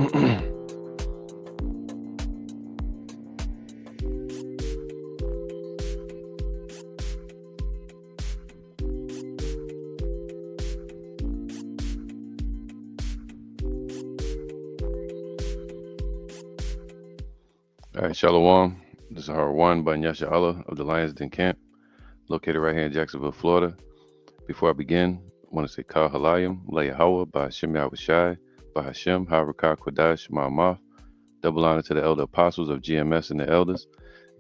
All right, Shalom. This is Harwan Banyasha Allah of the Lions Den Camp, located right here in Jacksonville, Florida. Before I begin, I want to say Kal Halayim, La Yahweh, by Hashem Yahushai, by Hashem, Harakah Kodash, Ma'amath. Double honor to the elder apostles of GMS and the elders,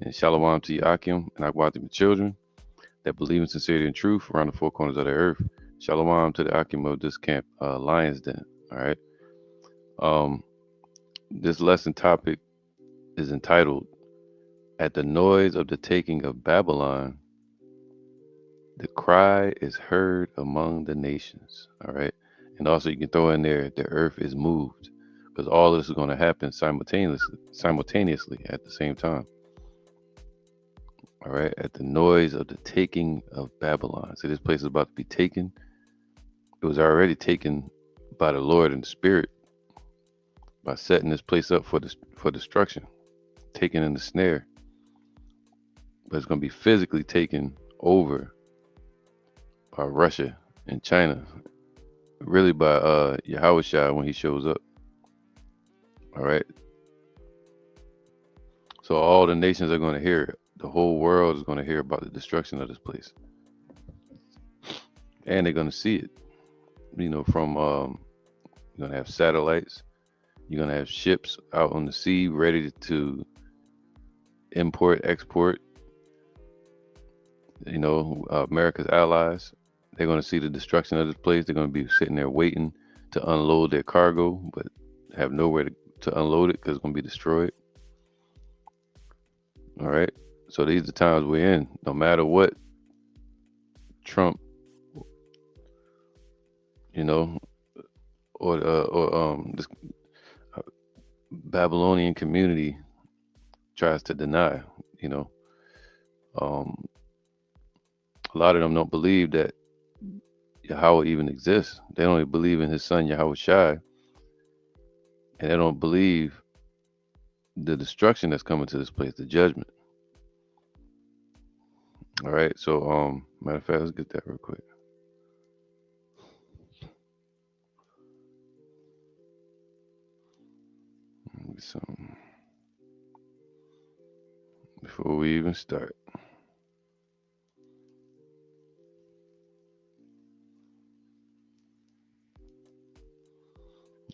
and Shalom to Yakim and Agwatim, the children that believe in sincerity and truth around the four corners of the earth. Shalom to the Akim of this camp, Lions Den. All right. Um, this lesson topic is entitled "At the Noise of the Taking of Babylon, the cry is heard among the nations." All right. And also you can throw in there the earth is moved, because all of this is going to happen simultaneously at the same time. All right. At the noise of the taking of Babylon. See, this place is about to be taken. It was already taken by the Lord in the Spirit by setting this place up for destruction, taken in the snare. But it's going to be physically taken over by Russia and China, really by Yahushua when he shows up. All right. So all the nations are going to hear it. The whole world is going to hear about the destruction of this place, and they're going to see it. From you're going to have satellites. You're going to have ships out on the sea ready to import, export. America's allies. They're going to see the destruction of this place. They're going to be sitting there waiting to unload their cargo, but have nowhere to unload it because it's going to be destroyed. All right. So these are the times we're in. No matter what Trump, or this Babylonian community tries to deny, a lot of them don't believe that Yahweh even exists. They don't even believe in his son Yahushai, and they don't believe the destruction that's coming to this place, the judgment. All right. So, matter of fact, let's get that real quick. Some before we even start.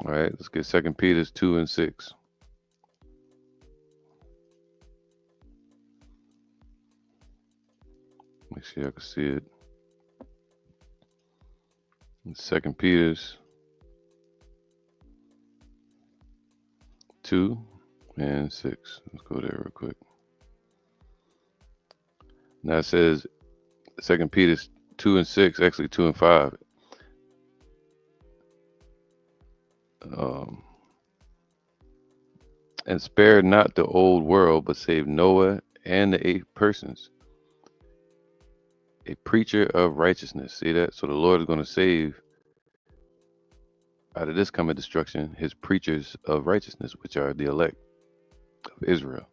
All right, let's get 2 Peter 2:6. Make sure I can see it. 2 Peter 2:6. Let's go there real quick. Now it says 2 Peter 2:6, actually 2:5. And spare not the old world, but save Noah and the 8 persons, a preacher of righteousness. See that? So the Lord is going to save out of this coming destruction his preachers of righteousness, which are the elect of Israel.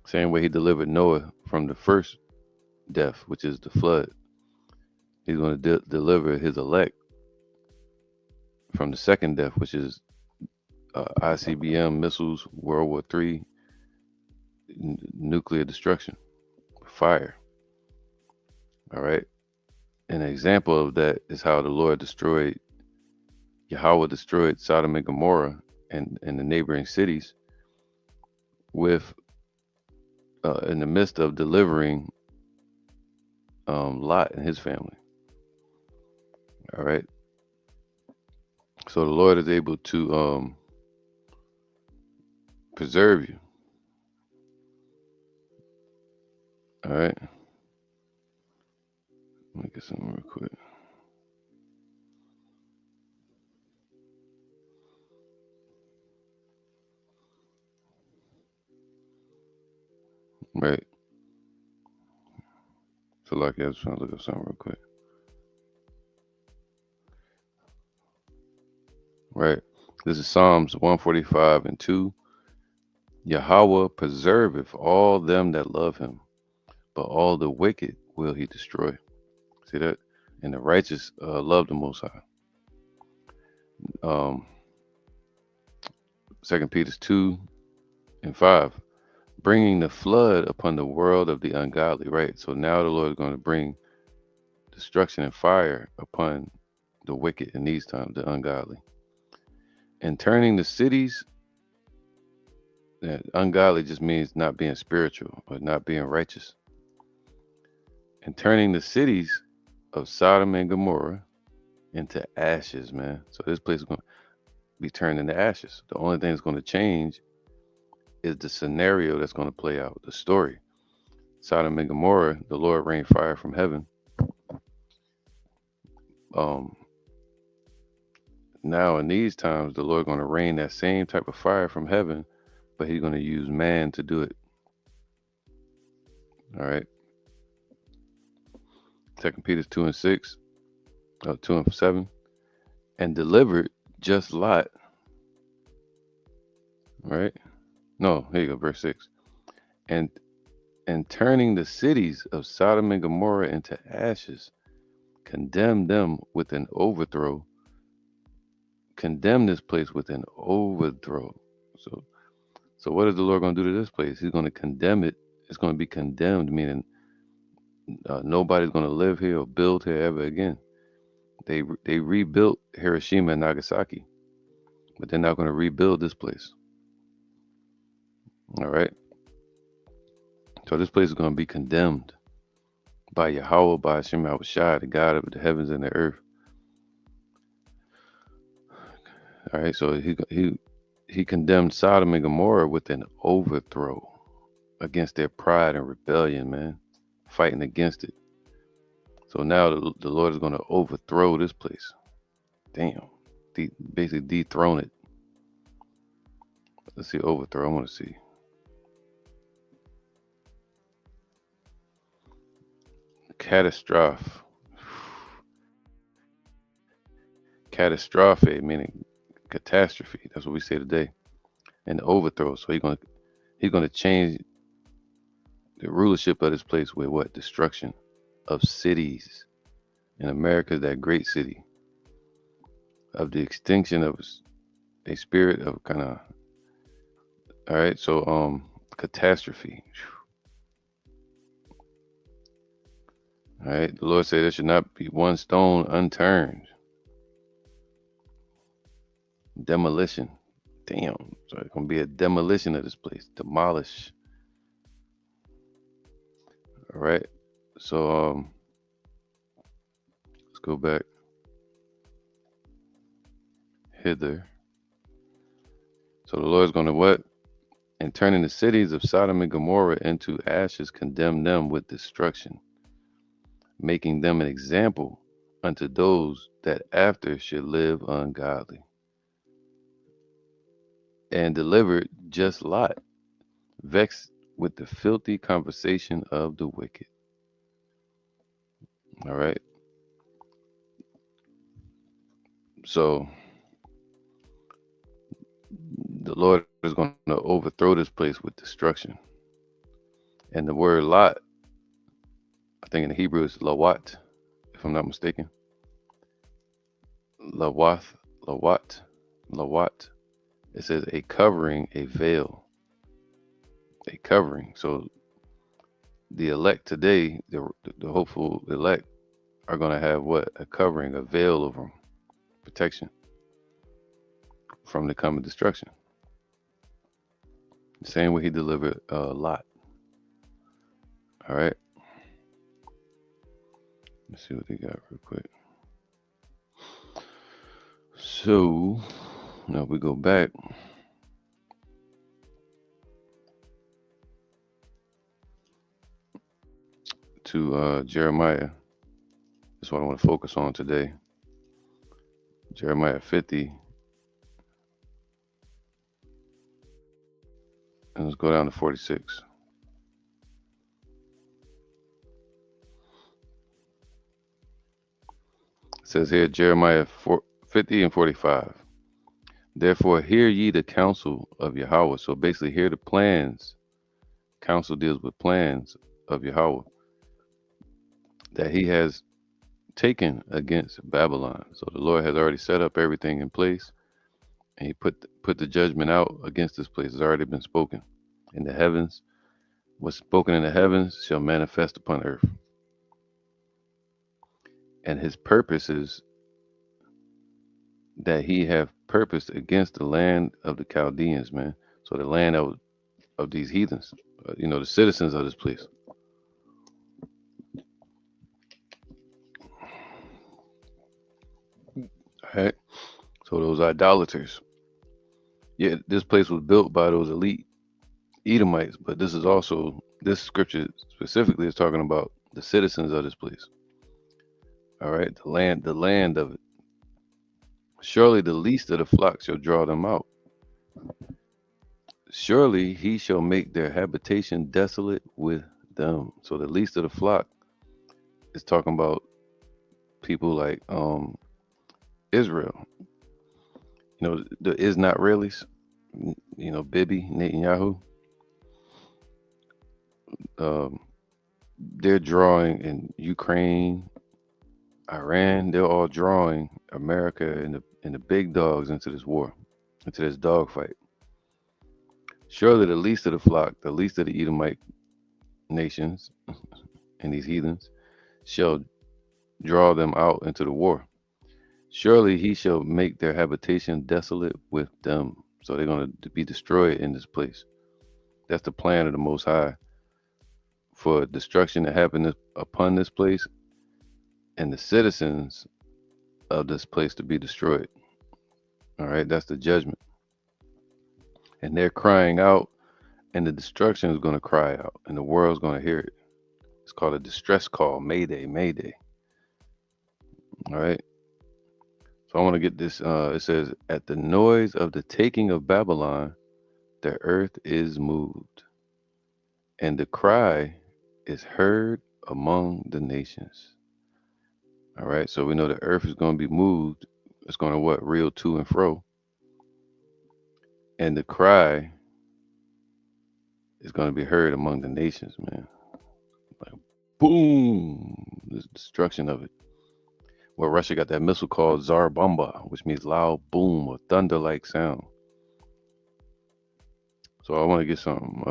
Same way he delivered Noah from the first death, which is the flood. He's going to deliver his elect from the second death, which is ICBM missiles, World War III, nuclear destruction, fire. All right. An example of that is how the Lord Yahweh destroyed Sodom and Gomorrah and the neighboring cities with, in the midst of delivering Lot and his family. All right. So the Lord is able to preserve you. All right. Let me get something real quick. Right. So like I was trying to look up something real quick. Right. This is Psalms 145 and 2. Yahweh preserveth all them that love him, but all the wicked will he destroy. See that? And the righteous love the Most High. Um, 2 Peter 2 and 5. Bringing the flood upon the world of the ungodly, right? So now the Lord is going to bring destruction and fire upon the wicked in these times, the ungodly. And turning the cities, that ungodly just means not being spiritual or not being righteous. And turning the cities of Sodom and Gomorrah into ashes, man. So this place is going to be turned into ashes. The only thing that's going to change is the scenario that's going to play out, the story. Sodom and Gomorrah, the Lord rained fire from heaven. Um, Now in these times, the Lord going to rain that same type of fire from heaven, but He's going to use man to do it. All right. 2 Peter 2 and 6, 2 and 7, and delivered just Lot. All right. No, here you go, verse 6. And turning the cities of Sodom and Gomorrah into ashes, condemned them with an overthrow. Condemn this place with an overthrow. So what is the Lord going to do to this place? He's going to condemn it. It's going to be condemned, meaning nobody's going to live here or build here ever again. They rebuilt Hiroshima and Nagasaki, but they're not going to rebuild this place. All right. So this place is going to be condemned by Yahweh, by Hashem Yahushua, the God of the heavens and the earth. All right. So he condemned Sodom and Gomorrah with an overthrow against their pride and rebellion, man, fighting against it. So now the Lord is going to overthrow this place. Damn. Basically dethrone it. Let's see, overthrow. I want to see. Catastrophe. Catastrophe, meaning catastrophe. That's what we say today. And overthrow. So he's gonna change the rulership of this place with what? Destruction of cities. In America, that great city. Of the extinction of a spirit of kind of, all right, so catastrophe. All right, the Lord said there should not be one stone unturned. Demolition. Damn. So it's gonna be a demolition of this place. Demolish. All right. So let's go back hither. So the Lord's gonna what? And turning the cities of Sodom and Gomorrah into ashes, condemn them with destruction, making them an example unto those that after should live ungodly. And delivered just Lot, vexed with the filthy conversation of the wicked. All right. So the Lord is going to overthrow this place with destruction. And the word Lot, I think in the Hebrew is Lawat, if I'm not mistaken. Lawath, Lawat, Lawat. It says a covering, a veil, a covering. So the elect today, the hopeful elect, are going to have what? A covering, a veil over them, protection from the coming destruction. The same way he delivered Lot. All right. Let's see what they got real quick. So now we go back to Jeremiah. That's what I want to focus on today. Jeremiah 50. And let's go down to 46. It says here, Jeremiah 50 and 45. Therefore, hear ye the counsel of Yahweh. So basically, hear the plans. Counsel deals with plans of Yahweh that he has taken against Babylon. So the Lord has already set up everything in place, and he put the judgment out against this place. It's already been spoken in the heavens. What's spoken in the heavens shall manifest upon earth. And his purposes that he have purposed against the land of the Chaldeans, man. So the land of these heathens, the citizens of this place. All right. So those idolaters. Yeah, this place was built by those elite Edomites, but this scripture specifically is talking about the citizens of this place. All right, the land of it. Surely the least of the flock shall draw them out. Surely he shall make their habitation desolate with them. So the least of the flock is talking about people like Israel. The is not really's. Bibi Netanyahu. Um, they're drawing in Ukraine, Iran. They're all drawing America and the big dogs into this war, into this dogfight. Surely the least of the flock, the least of the Edomite nations and these heathens, shall draw them out into the war. Surely he shall make their habitation desolate with them. So they're going to be destroyed in this place. That's the plan of the Most High for destruction to happen upon this place and the citizens of this place to be destroyed. All right, that's the judgment. And they're crying out, and the destruction is going to cry out, and the world's going to hear it. It's called a distress call, Mayday, Mayday. All right. So I want to get this. It says, at the noise of the taking of Babylon, the earth is moved, and the cry is heard among the nations. All right. So we know the earth is going to be moved. It's going to what? Reel to and fro. And the cry is going to be heard among the nations, man. Like, boom, this destruction of it. Well, Russia got that missile called Tsar Bomba, which means loud boom or thunder-like sound. So I want to get some.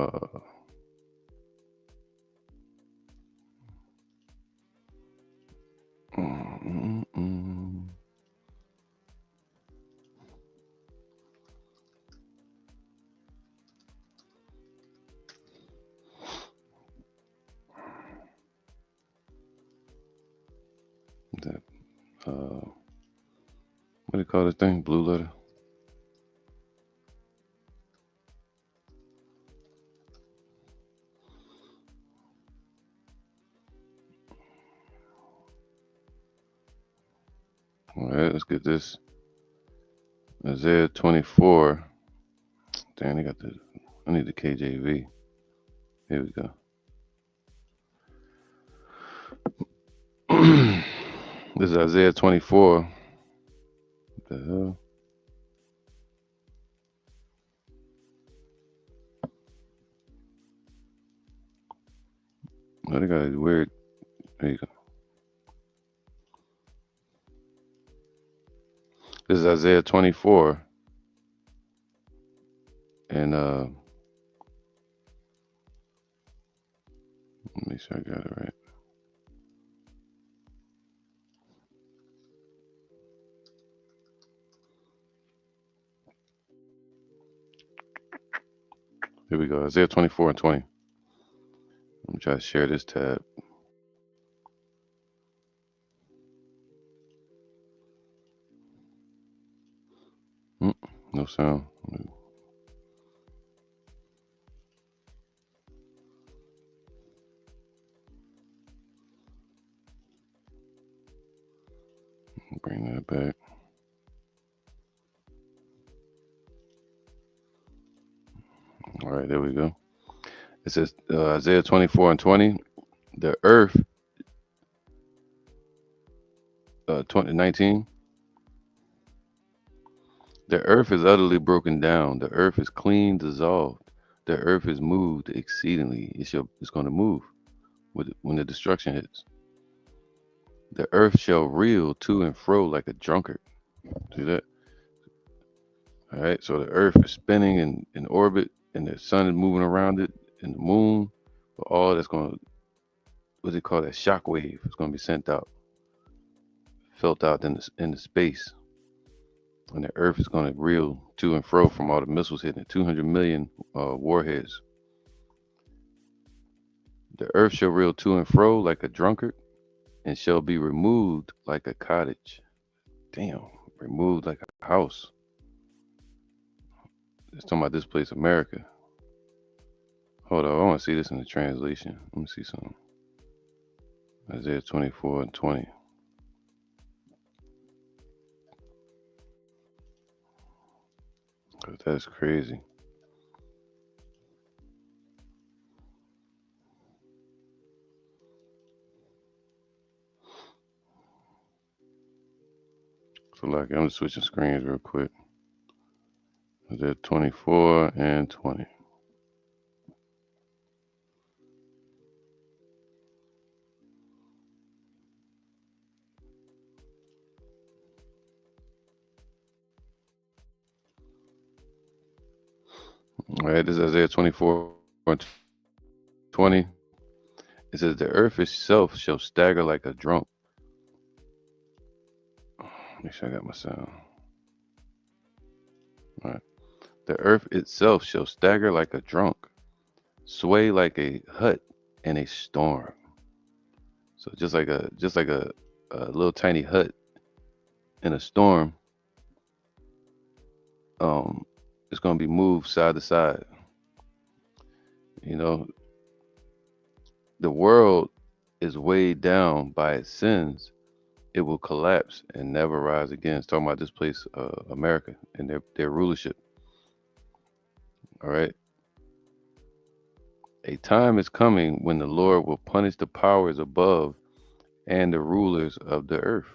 Mm, mm, mm. That what do you call this thing? Blue letter. All right, let's get this. Isaiah 24. Damn, they got the. I need the KJV. Here we go. This is Isaiah 24. What the hell? Oh, they got a weird. There you go. This is Isaiah 24. And let me see, I got it right. Here we go. Isaiah 24 and 20. Let me try to share this tab. No sound. Bring that back. All right, there we go. It says Isaiah 24 and 20. The earth, 2019. The earth is utterly broken down. The earth is clean, dissolved. The earth is moved exceedingly. It's going to move when the destruction hits. The earth shall reel to and fro like a drunkard. See that? All right. So the earth is spinning in orbit, and the sun is moving around it, and the moon. But all that's going to, what they call that, shock wave, is going to be sent out, felt out in the space. And the earth is going to reel to and fro from all the missiles hitting it. 200 million warheads. The earth shall reel to and fro like a drunkard, and shall be removed like a cottage. Damn, removed like a house. It's talking about this place, America. Hold on, I want to see this in the translation. Let me see something. Isaiah 24 and 20. Cause that's crazy. So like, I'm just switching screens real quick. Isaiah 24 and 20. All right, this is Isaiah 24 and 20. It says, the earth itself shall stagger like a drunk. Make sure I got my sound. All right. The earth itself shall stagger like a drunk, sway like a hut in a storm. So just like a little tiny hut in a storm, um, it's gonna be moved side to side. You know, the world is weighed down by its sins. It will collapse and never rise again. It's talking about this place, America, and their rulership. All right. A time is coming when the Lord will punish the powers above and the rulers of the earth.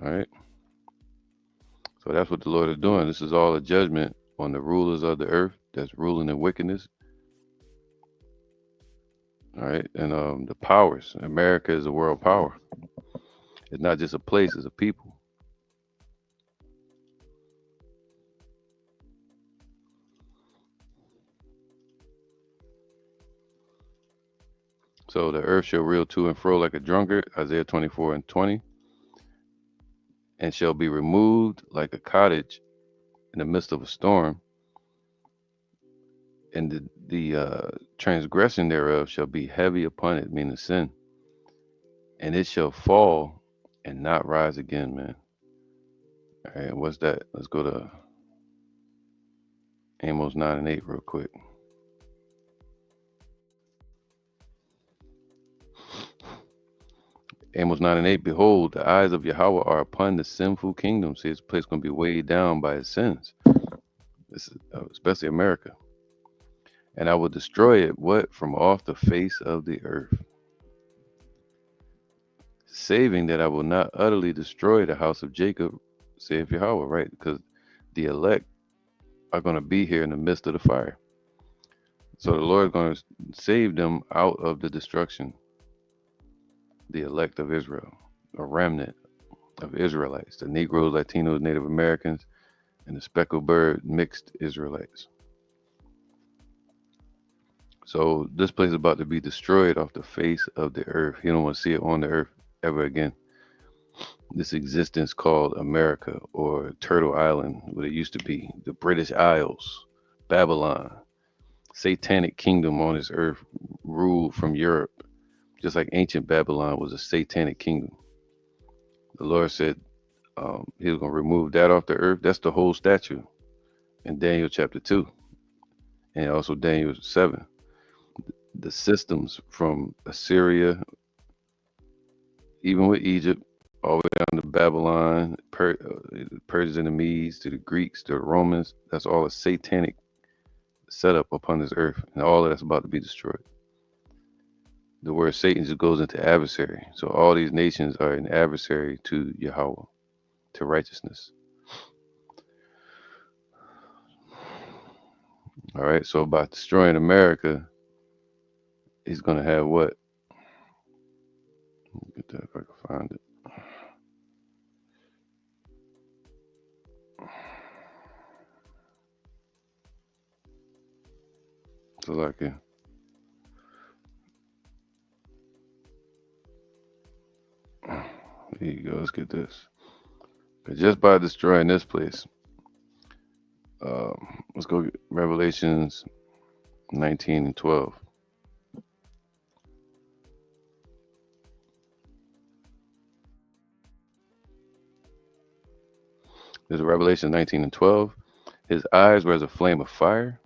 All right. So that's what the Lord is doing. This is all a judgment on the rulers of the earth that's ruling in wickedness. All right. And the powers. America is a world power. It's not just a place, it's a people. So the earth shall reel to and fro like a drunkard, Isaiah 24 and 20, and shall be removed like a cottage in the midst of a storm, and the transgression thereof shall be heavy upon it, meaning sin, and it shall fall and not rise again, man. All right, what's that? Let's go to Amos 9 and 8 real quick. Amos 9 and 8, behold, the eyes of Yahweh are upon the sinful kingdom. See, this place going to be weighed down by its sins. This is, especially America. And I will destroy it, what? From off the face of the earth. Saving that I will not utterly destroy the house of Jacob, saith Yahweh, right? Because the elect are going to be here in the midst of the fire. So the Lord is going to save them out of the destruction. The elect of Israel, a remnant of Israelites, the Negroes, Latinos, Native Americans, and the speckled bird mixed Israelites. So this place is about to be destroyed off the face of the earth. You don't want to see it on the earth ever again. This existence called America or Turtle Island, what it used to be, the British Isles, Babylon, satanic kingdom on this earth, ruled from Europe, just like ancient Babylon was a satanic kingdom. The Lord said he was going to remove that off the earth. That's the whole statue in Daniel chapter 2 and also Daniel 7. The systems from Assyria, even with Egypt, all the way down to Babylon, Persians and the Medes, to the Greeks, to the Romans, that's all a satanic setup upon this earth. And all of that's about to be destroyed. The word Satan just goes into adversary. So all these nations are an adversary to Yahweh, to righteousness. All right. So by destroying America, he's going to have what? Get that if I can find it. So like, there you go. Let's get this. 'Cause just by destroying this place, let's go get Revelations 19 and 12. There's a Revelation 19 and 12. His eyes were as a flame of fire.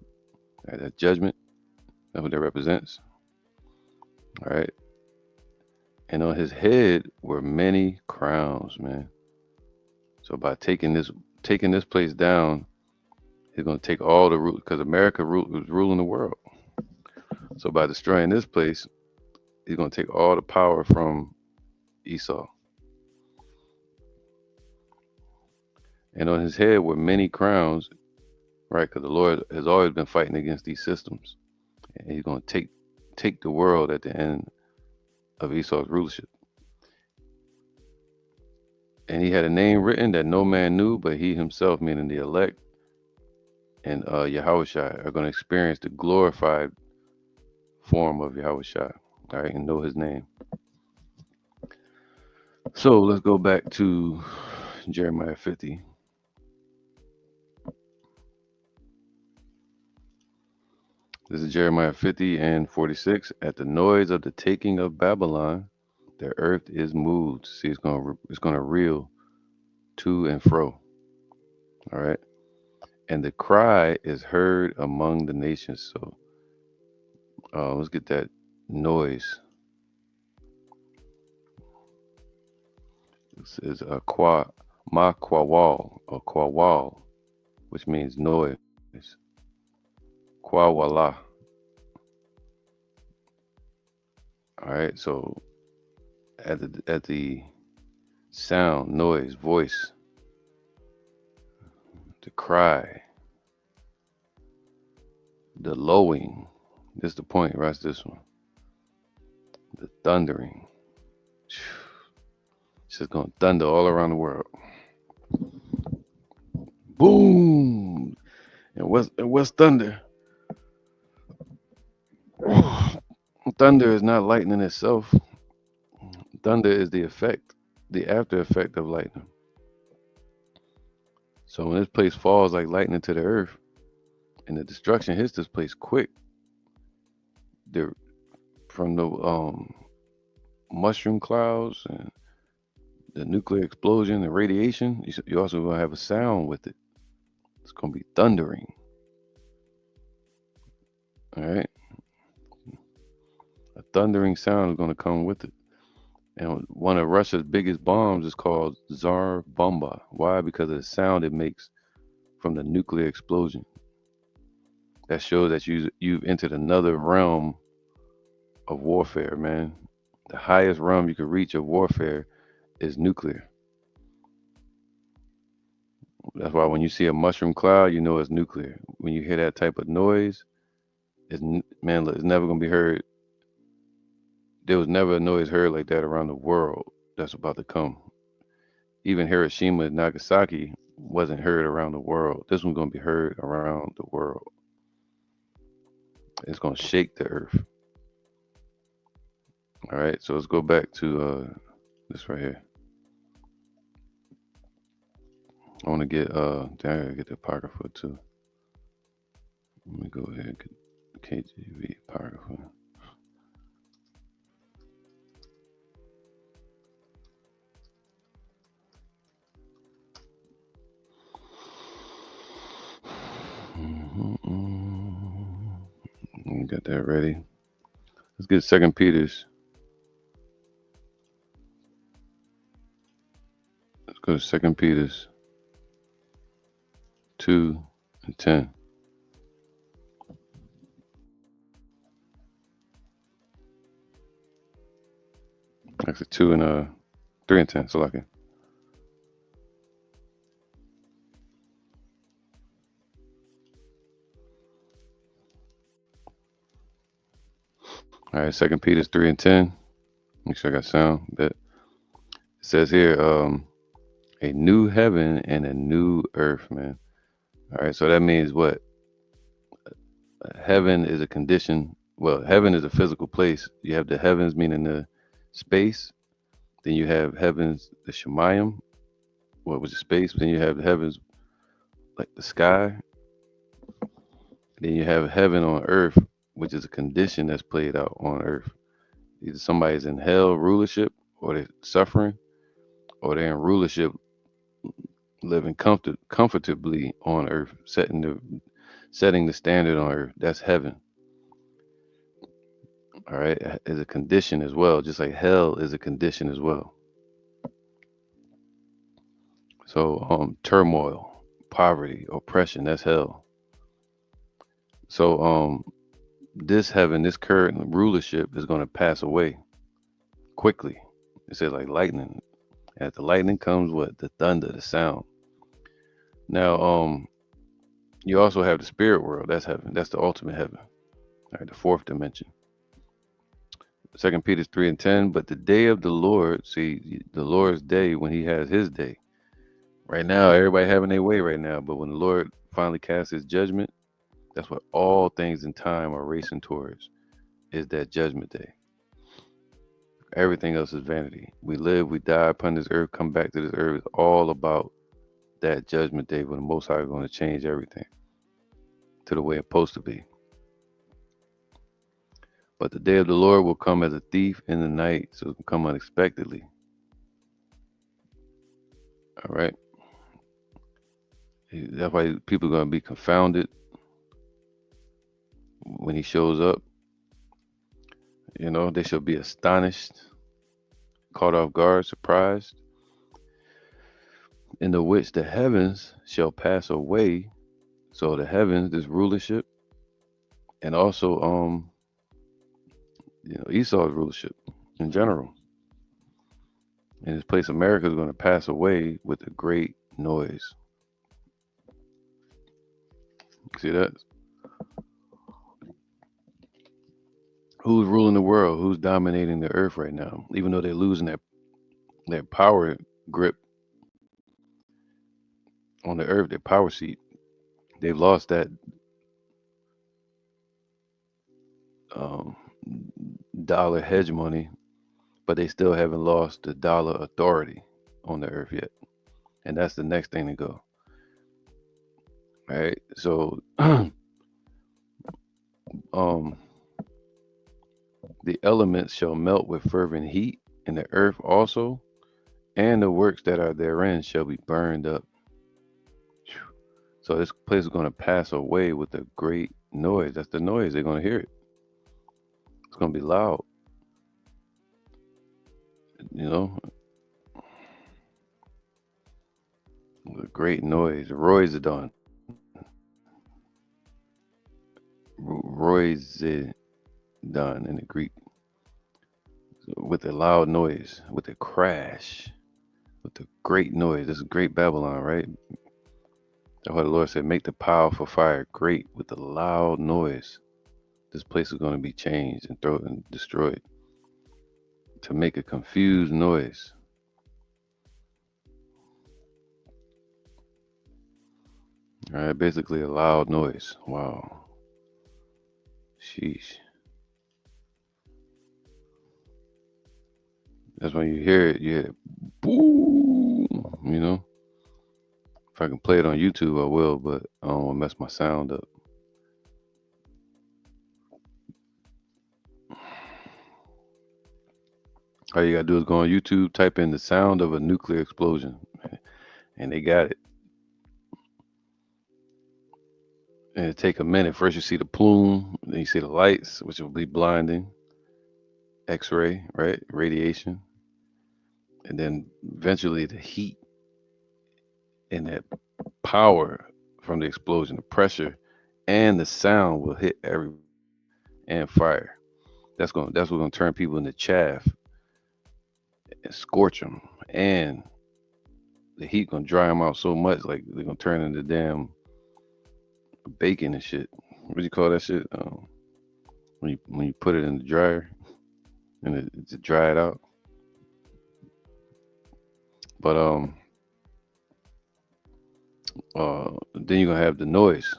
Right, that judgment. That's what that represents. All right. And on his head were many crowns, man. So by taking this place down, he's gonna take all the rule because America was ruling the world. So by destroying this place, he's gonna take all the power from Esau. And on his head were many crowns, right? Because the Lord has always been fighting against these systems, and he's gonna take the world at the end of Esau's rulership. And he had a name written that no man knew, but he himself, meaning the elect and Yahushua, are going to experience the glorified form of Yahushua, all right, and know his name. So let's go back to Jeremiah 50. This is Jeremiah 50 and 46. At the noise of the taking of Babylon, the earth is moved. See, it's gonna reel to and fro. All right, and the cry is heard among the nations. So let's get that noise. This is a ma quawal or quawal, which means noise. Quawala. All right. So at the sound, noise, voice, the cry, the lowing. This is the point. Watch this one. The thundering. It's just gonna thunder all around the world. Boom. And what's thunder? Thunder is not lightning itself. Thunder is the effect, the after effect of lightning. So when this place falls like lightning to the earth, and the destruction hits this place quick, the from the mushroom clouds and the nuclear explosion and radiation, you also gonna have a sound with it. It's gonna be thundering. All right, a thundering sound is gonna come with it. And one of Russia's biggest bombs is called Tsar Bomba. Why? Because of the sound it makes from the nuclear explosion. That shows that you've entered another realm of warfare, man. The highest realm you could reach of warfare is nuclear. That's why when you see a mushroom cloud, you know it's nuclear. When you hear that type of noise, man, it's never gonna be heard. There was never a noise heard like that around the world that's about to come. Even Hiroshima and Nagasaki wasn't heard around the world. This one's gonna be heard around the world. It's gonna shake the earth. All right, so let's go back to this right here. I want to get I gotta get the apocrypha too. Let me go ahead and get KJV apocrypha. Got that ready. Let's get Second Peter's. Let's go to Second Peter's 2 and 10. It Actually, 3 and 10. So like, all right. Second Peter 3 and 10. Make sure I got sound. But it says here, a new heaven and a new earth, man. All right. So that means what? Heaven is a condition. Well, heaven is a physical place. You have the heavens, meaning the space. Then you have heavens, the Shemayim, what was the space? Then you have the heavens, like the sky. Then you have heaven on earth, which is a condition that's played out on earth. Either somebody's in hell rulership, or they're suffering, or they're in rulership, living comfortably on earth, setting the standard on earth. That's heaven. All right, is a condition as well, just like hell is a condition as well. So, turmoil, poverty, oppression, that's hell. So, this heaven, this current rulership is going to pass away quickly. It says like lightning. As the lightning comes, what? The thunder, the sound. Now, you also have the spirit world. That's heaven. That's the ultimate heaven. All right, the fourth dimension. Second Peter 3 and 10. But the day of the Lord, see, the Lord's day when He has His day. Right now, everybody having their way right now. But when the Lord finally casts His judgment, that's what all things in time are racing towards. Is that judgment day. Everything else is vanity. We live, we die upon this earth, come back to this earth. It's all about that judgment day when the Most High is going to change everything to the way it's supposed to be. But the day of the Lord will come as a thief in the night, so it can come unexpectedly. All right. That's why people are going to be confounded when He shows up. You know, they shall be astonished, caught off guard, surprised, in the which the heavens shall pass away. So the heavens, this rulership, and also Esau's rulership in general. And this place America is going to pass away with a great noise. See that? Who's ruling the world? Who's dominating the earth right now? Even though they're losing their power grip on the earth, their power seat, they've lost that um, dollar hegemony, but they still haven't lost the dollar authority on the earth yet. And that's the next thing to go. All right. So, the elements shall melt with fervent heat, and the earth also, and the works that are therein shall be burned up. So this place is going to pass away with a great noise. That's the noise. They're going to hear it. It's going to be loud. You know, a great noise. Roizadon. Roizadon in the Greek. So with a loud noise, with a crash, with a great noise. This is great Babylon, right? That's why the Lord said, make the powerful fire great with a loud noise. This place is going to be changed and thrown and destroyed to make a confused noise. All right, basically a loud noise. Wow. Sheesh. That's when you hear it, boom. You know, if I can play it on YouTube, I will, but I don't want to mess my sound up. All you gotta do is go on YouTube, type in the sound of a nuclear explosion, and they got it. And it take a minute. First, you see the plume, then you see the lights, which will be blinding. X-ray, right? Radiation, and then eventually the heat and that power from the explosion, the pressure and the sound will hit everyone and fire. That's what's gonna turn people into chaff. and scorch them, and the heat gonna dry them out so much, like they're gonna turn into damn bacon and shit. What do you call that shit? When you put it in the dryer and it dry it out. But then you're gonna have the noise,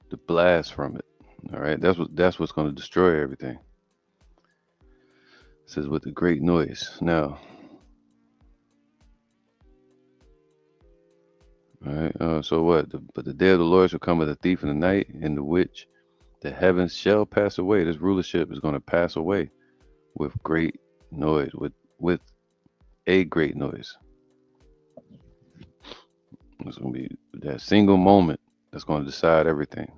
the blast from it. All right, that's what's gonna destroy everything. It says with the great noise. Now, all right. So what? But the day of the Lord shall come as a thief in the night, in the which the heavens shall pass away. This rulership is going to pass away with great noise, with a great noise. It's going to be that single moment that's going to decide everything.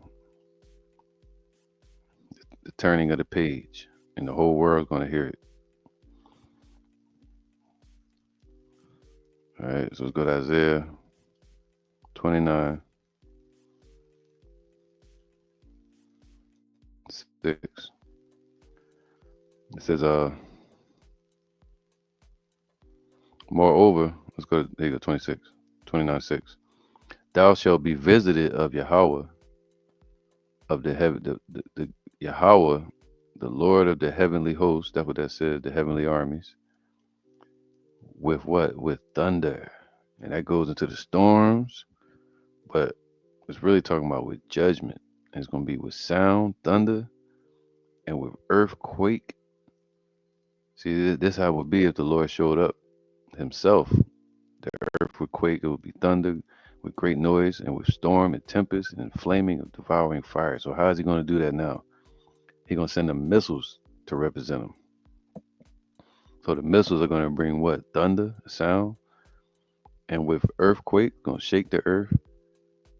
The turning of the page, and the whole world's going to hear it. All right. So let's go to Isaiah 29, 6. It says, moreover, let's go. There you go. 26, 29, 6. Thou shalt be visited of Yahweh, of the heaven, the Yahweh, the Lord of the heavenly hosts. That's what that says. The heavenly armies. With what? With thunder, and that goes into the storms. But it's really talking about with judgment. And it's going to be with sound, thunder, and with earthquake. See, this how it would be if the Lord showed up Himself. The earth would quake. It would be thunder with great noise, and with storm and tempest and flaming of devouring fire. So how is He going to do that now? He's going to send them missiles to represent Him. So the missiles are going to bring what? Thunder, sound, and with earthquake, going to shake the earth,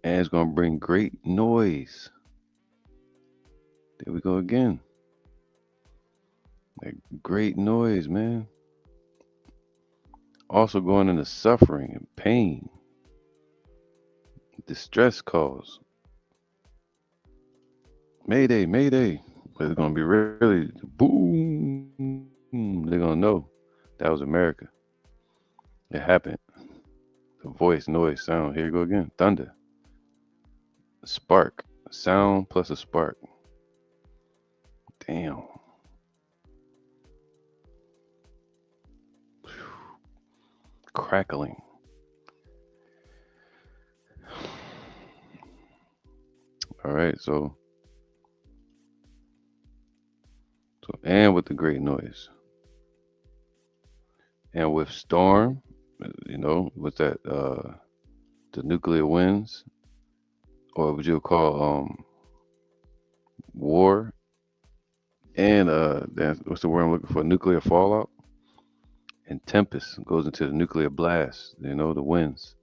and it's going to bring great noise. There we go again. That great noise, man. Also going into suffering and pain, distress calls. Mayday, mayday. But it's going to be really boom. They're going to know that was America. It happened. The voice, noise, sound. Here you go again. Thunder. Spark. Sound plus a spark. Damn. Crackling. All right, so and with the great noise, and with storm, with that the nuclear winds, or what you call war, and what's the word I'm looking for? Nuclear fallout, and tempest goes into the nuclear blast. The winds,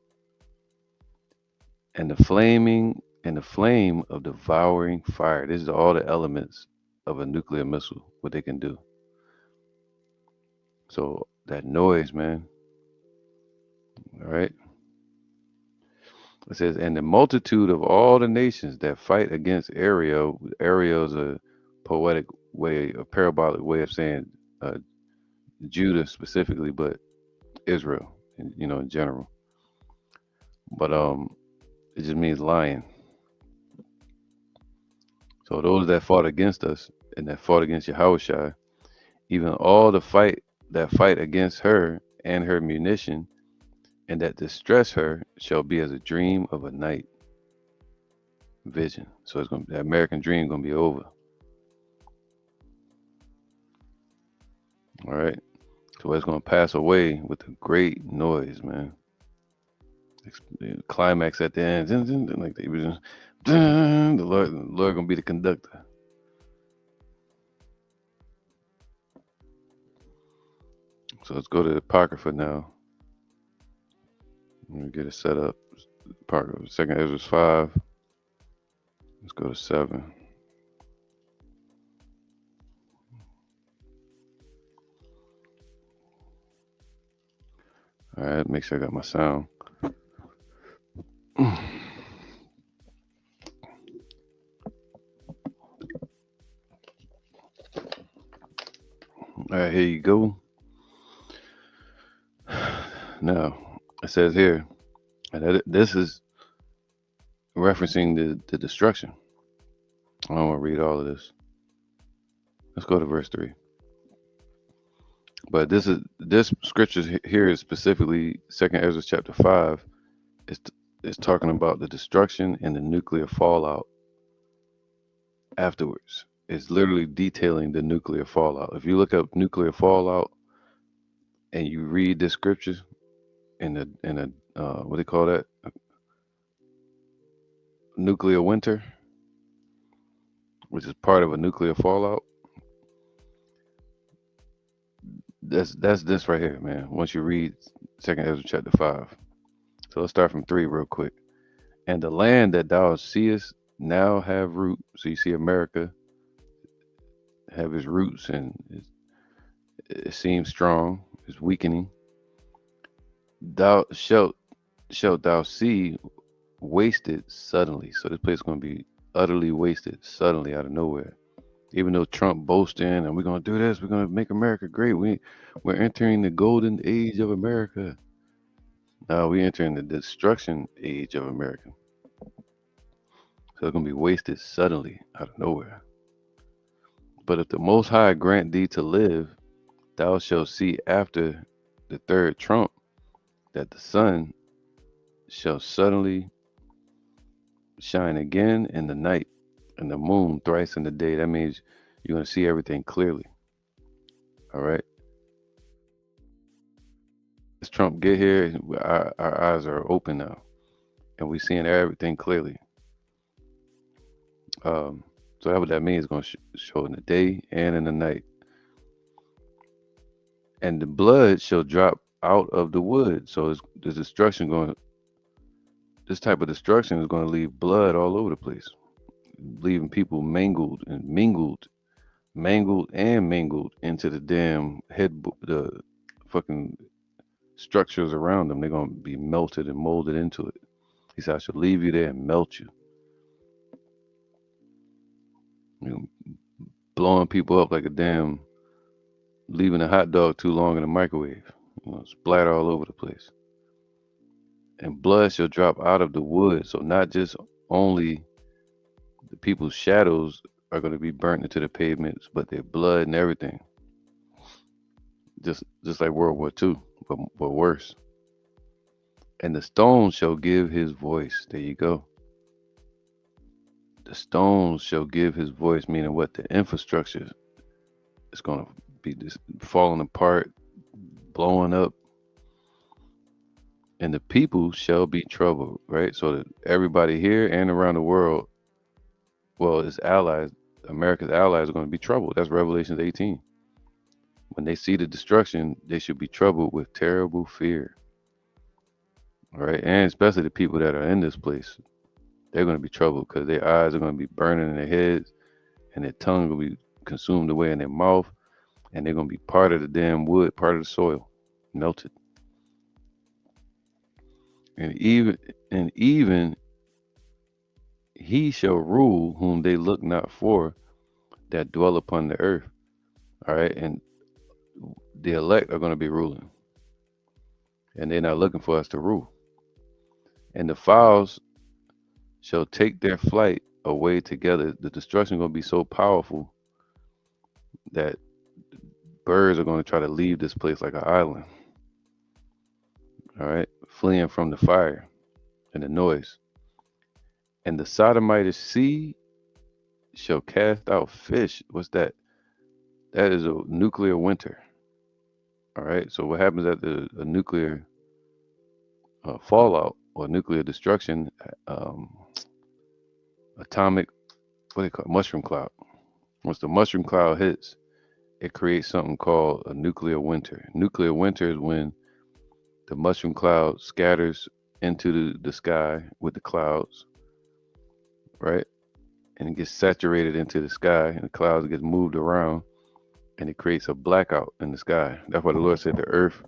and the flame of devouring fire. These are all the elements of a nuclear missile, what they can do. So that noise, man. All right. It says, and the multitude of all the nations that fight against Ariel. Ariel is a poetic way, a parabolic way of saying uh, Judah specifically, but Israel, in general. But it just means lion. So those that fought against us and that fought against Yahushua, even all that fight against her and her munition, and that distress her shall be as a dream of a night vision. So it's the American dream gonna be over. All right. So it's gonna pass away with a great noise, man. The climax at the end, like they was just, the Lord gonna be the conductor. So let's go to the Apocrypha now. Let me get it set up. Apocrypha, Second Ezra 5. Let's go to 7. All right, make sure I got my sound. All right, here you go. Now, it says here, and this is referencing the destruction. I don't want to read all of this. Let's go to verse 3. But this scripture here is specifically Second Ezra chapter 5. It's it's talking about the destruction and the nuclear fallout afterwards. It's literally detailing the nuclear fallout. If you look up nuclear fallout and you read the scriptures in a what do they call that, nuclear winter, which is part of a nuclear fallout, that's this right here, man. Once you read Second Ezra chapter 5. So let's start from 3 real quick. And the land that thou seest now have root. So you see America have its roots, and it seems strong. It's weakening. Thou shalt thou see wasted suddenly. So this place is going to be utterly wasted suddenly out of nowhere. Even though Trump boasting and we're going to do this, we're going to make America great. We're entering the golden age of America. Now we're entering the destruction age of America. So it's going to be wasted suddenly out of nowhere. But if the Most High grant thee to live, thou shalt see after the third trump that the sun shall suddenly shine again in the night, and the moon thrice in the day. That means you're going to see everything clearly. All right. As Trump get here, our eyes are open now, and we're seeing everything clearly. So that's what that means. It's going to show in the day and in the night. And the blood shall drop out of the wood. So the destruction going. This type of destruction is going to leave blood all over the place, leaving people mangled and mingled into the damn the fucking structures around them. They're gonna be melted and molded into it. He said, "I should leave you there and melt you." You know, blowing people up like a damn, leaving a hot dog too long in the microwave. Splatter all over the place. And blood shall drop out of the wood. So not just only the people's shadows are going to be burnt into the pavements, but their blood and everything. Just like World War II, but worse. And the stones shall give his voice. There you go. The stones shall give his voice, meaning what? The infrastructure is going to be just falling apart, blowing up, and the people shall be troubled, right? So that everybody here and around the world, well, its allies, America's allies, are going to be troubled. That's Revelation 18. When they see the destruction, they should be troubled with terrible fear. All right, and especially the people that are in this place, they're going to be troubled because their eyes are going to be burning in their heads, and their tongue will be consumed away in their mouth, and they're going to be part of the damn wood, part of the soil, melted. And even he shall rule whom they look not for that dwell upon the earth. All right, and the elect are going to be ruling, and they're not looking for us to rule. And the fowls shall take their flight away together. The destruction is going to be so powerful that birds are going to try to leave this place like an island. All right, fleeing from the fire and the noise. And the Sodomite sea shall cast out fish. What's that? That is a nuclear winter. All right. So what happens at a nuclear fallout or nuclear destruction? Atomic, what do they call it? Mushroom cloud. Once the mushroom cloud hits, it creates something called a nuclear winter. Nuclear winter is when the mushroom cloud scatters into the sky with the clouds, right? And it gets saturated into the sky, and the clouds get moved around, and it creates a blackout in the sky. That's why the Lord said the earth,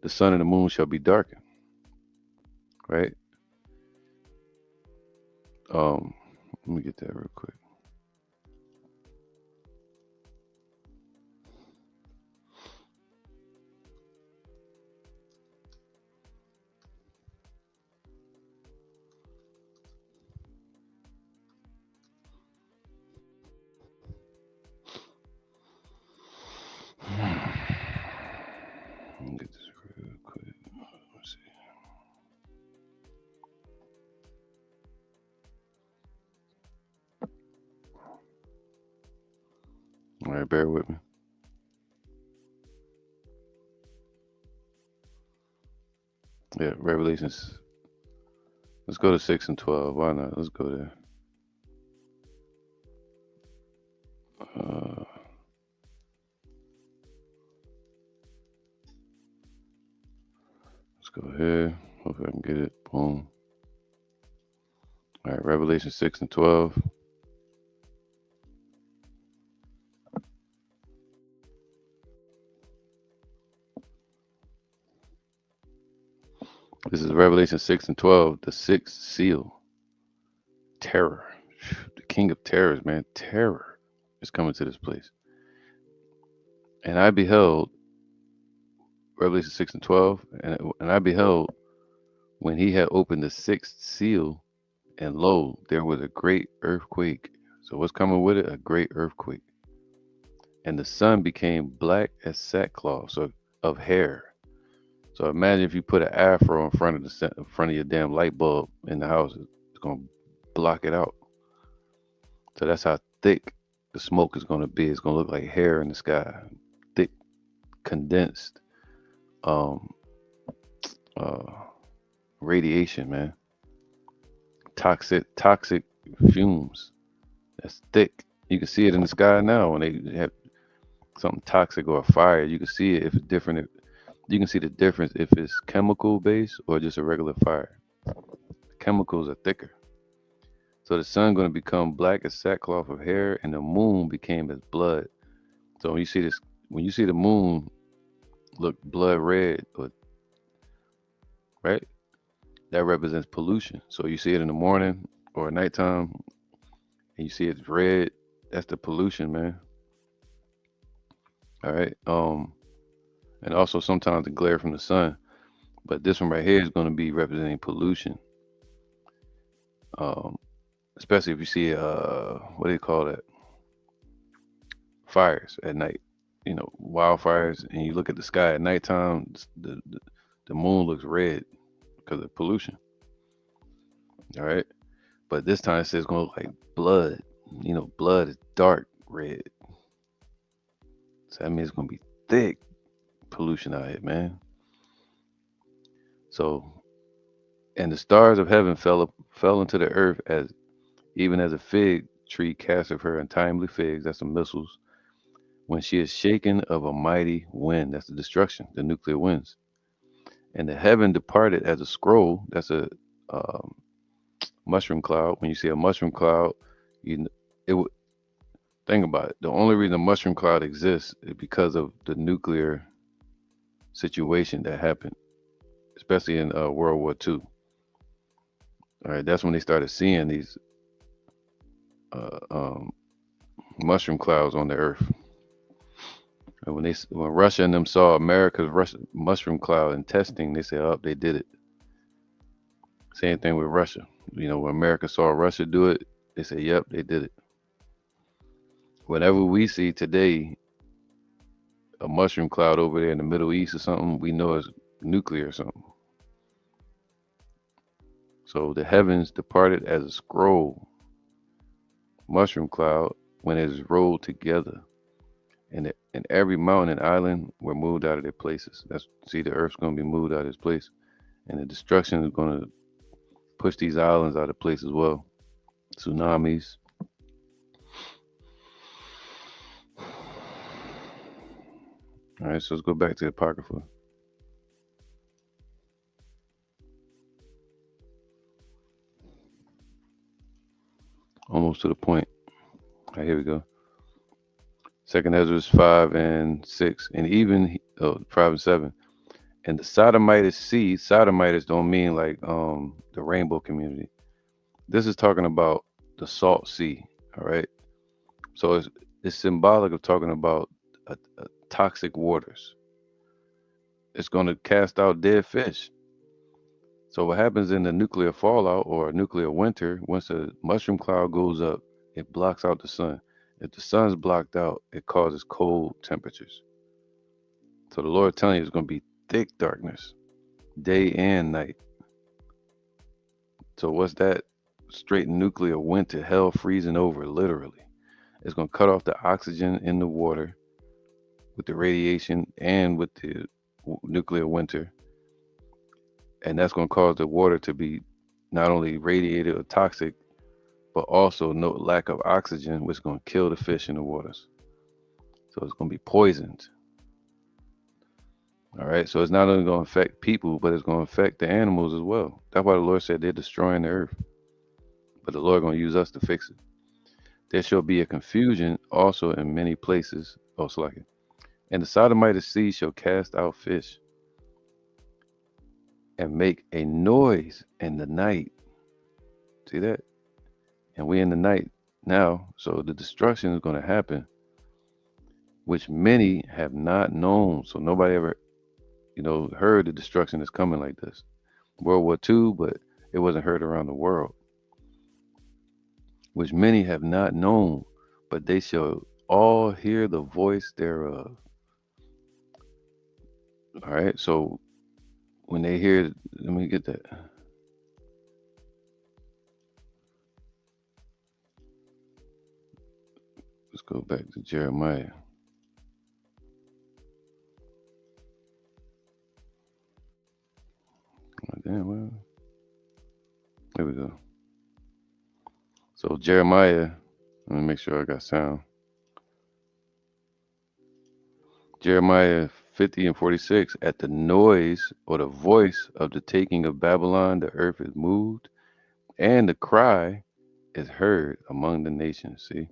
the sun, and the moon shall be darkened, right? Let me get that real quick. bear with me. Yeah, Revelations. Let's go to 6 and 12. Why not? Let's go there. Uh, let's go here. Hopefully I can get it. Boom. All right, Revelation 6 and 12. This is Revelation 6 and 12, the sixth seal. Terror. The king of terrors, man. Terror is coming to this place. And I beheld, Revelation 6 and 12, and I beheld when he had opened the sixth seal, and lo, there was a great earthquake. So what's coming with it? A great earthquake. And the sun became black as sackcloth, so of hair. So imagine if you put an afro in front of in front of your damn light bulb in the house, it's gonna block it out. So that's how thick the smoke is gonna be. It's gonna look like hair in the sky, thick, condensed, um, uh, radiation, man. Toxic fumes. That's thick. You can see it in the sky now when they have something toxic or a fire. You can see it if it's different. You can see the difference if it's chemical based or just a regular fire. Chemicals are thicker. So the sun going to become black as sackcloth of hair, and the moon became as blood. So when you see the moon look blood red, or right, that represents pollution. So you see it in the morning or at nighttime, and you see it's red. That's the pollution, man. All right. And also sometimes the glare from the sun. But this one right here is going to be representing pollution. Um, Especially if you see what do you call that? Fires at night. You know, wildfires, and you look at the sky at nighttime, the moon looks red because of pollution. All right. But this time it says it's going to look like blood. You know, blood is dark red. So that means it's going to be thick pollution out here, man. So, and the stars of heaven fell into the earth as even as a fig tree casteth her untimely figs. That's the missiles. When she is shaken of a mighty wind, that's the destruction, the nuclear winds. And the heaven departed as a scroll. That's a um, mushroom cloud. When you see a mushroom cloud, it would think about it. The only reason a mushroom cloud exists is because of the nuclear situation that happened, especially in World War II. All right, that's when they started seeing these uh, um, mushroom clouds on the earth. And when Russia and them saw America's mushroom cloud in testing, they said, "Oh, they did it." Same thing with Russia. You know, when America saw Russia do it, they said, "Yep, they did it." Whatever we see today, a mushroom cloud over there in the Middle East or something, we know it's nuclear or something. So the heavens departed as a scroll, mushroom cloud, when it is rolled together. And every mountain and island were moved out of their places. See, the earth's going to be moved out of its place. And the destruction is going to push these islands out of place as well. Tsunamis. All right, so let's go back to the Apocrypha. Almost to the point. All right, here we go. Second Ezra 5 and 6, and even 5 and 7. And the Sodomites sea, Sodomites don't mean like the rainbow community. This is talking about the salt sea. All right. So it's symbolic of talking about toxic waters. It's going to cast out dead fish. So what happens in the nuclear fallout or a nuclear winter, once a mushroom cloud goes up, it blocks out the sun. If the sun's blocked out, it causes cold temperatures. So the Lord telling you it's going to be thick darkness, day and night. So what's that? Straight nuclear winter, hell freezing over, literally. It's going to cut off the oxygen in the water with the radiation and with the nuclear winter. And that's going to cause the water to be not only radiated or toxic, but also no lack of oxygen, which is going to kill the fish in the waters. So it's going to be poisoned. All right. So it's not only going to affect people, but it's going to affect the animals as well. That's why the Lord said they're destroying the earth. But the Lord going to use us to fix it. There shall be a confusion also in many places. Oh, it's like it. And the Sodomite sea shall cast out fish and make a noise in the night. See that? And we in the night now. So the destruction is going to happen, which many have not known. So nobody ever, heard the destruction is coming like this. World War II, but it wasn't heard around the world, which many have not known, but they shall all hear the voice thereof. All right. So when they hear, let me get that. Let's go back to Jeremiah. Oh, damn, well, here we go. So Jeremiah, let me make sure I got sound. Jeremiah 50 and 46, at the noise or the voice of the taking of Babylon, the earth is moved, and the cry is heard among the nations. See,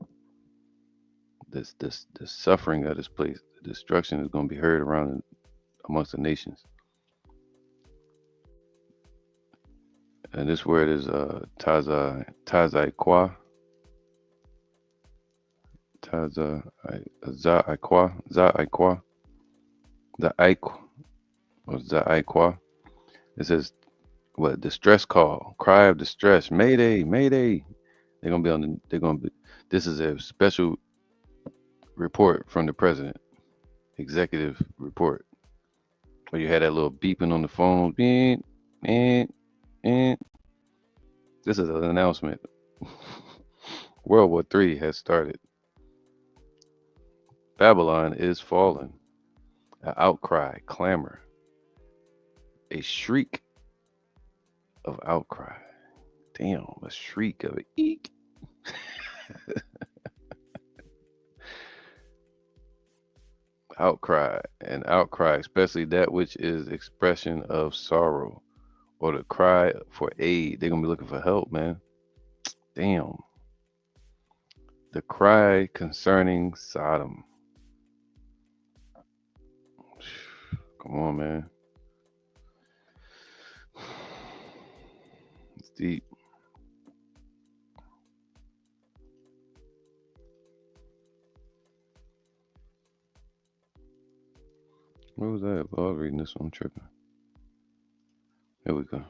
the suffering of this place, the destruction is going to be heard around amongst the nations. And this word is Tazai Kwa, Za'ikwa, Za'ikwa, or Za'ikwa. It says, what, distress call, cry of distress, Mayday, Mayday. They're gonna be on the. They're gonna be. This is a special report from the president, executive report, where you had that little beeping on the phone. Beep, beep, beep. This is an announcement. World War III has started. Babylon is fallen. An outcry, clamor, a shriek of outcry. Damn, a shriek of eek. Outcry, and outcry, especially that which is expression of sorrow or the cry for aid. They're gonna be looking for help, man. Damn. The cry concerning Sodom. Come on, man. It's deep. Where was that? Oh, I was reading this one. I'm tripping. Here we go.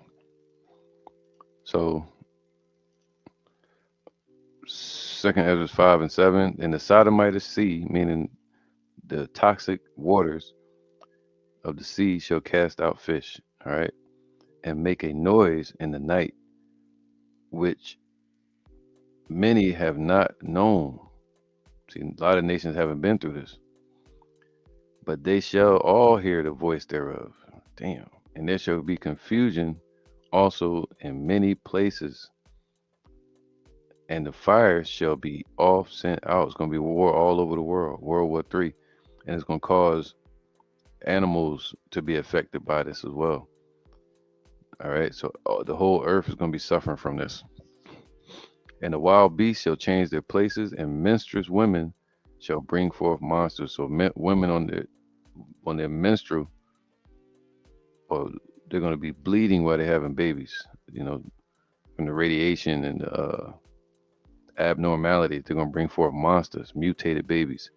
So, Second Ezra 5 and 7. In the Sodomite sea, meaning the toxic waters of the sea, shall cast out fish. All right. And make a noise in the night, which many have not known. See, a lot of nations haven't been through this. But they shall all hear the voice thereof. Damn. And there shall be confusion also in many places. And the fire shall be off sent out. It's going to be war all over the world, World War III. And it's going to cause animals to be affected by this as well. All right. So the whole earth is going to be suffering from this. And the wild beasts shall change their places, and menstruous women shall bring forth monsters. So women on their menstrual, or they're going to be bleeding while they're having babies. From the radiation and the abnormality, they're going to bring forth monsters, mutated babies.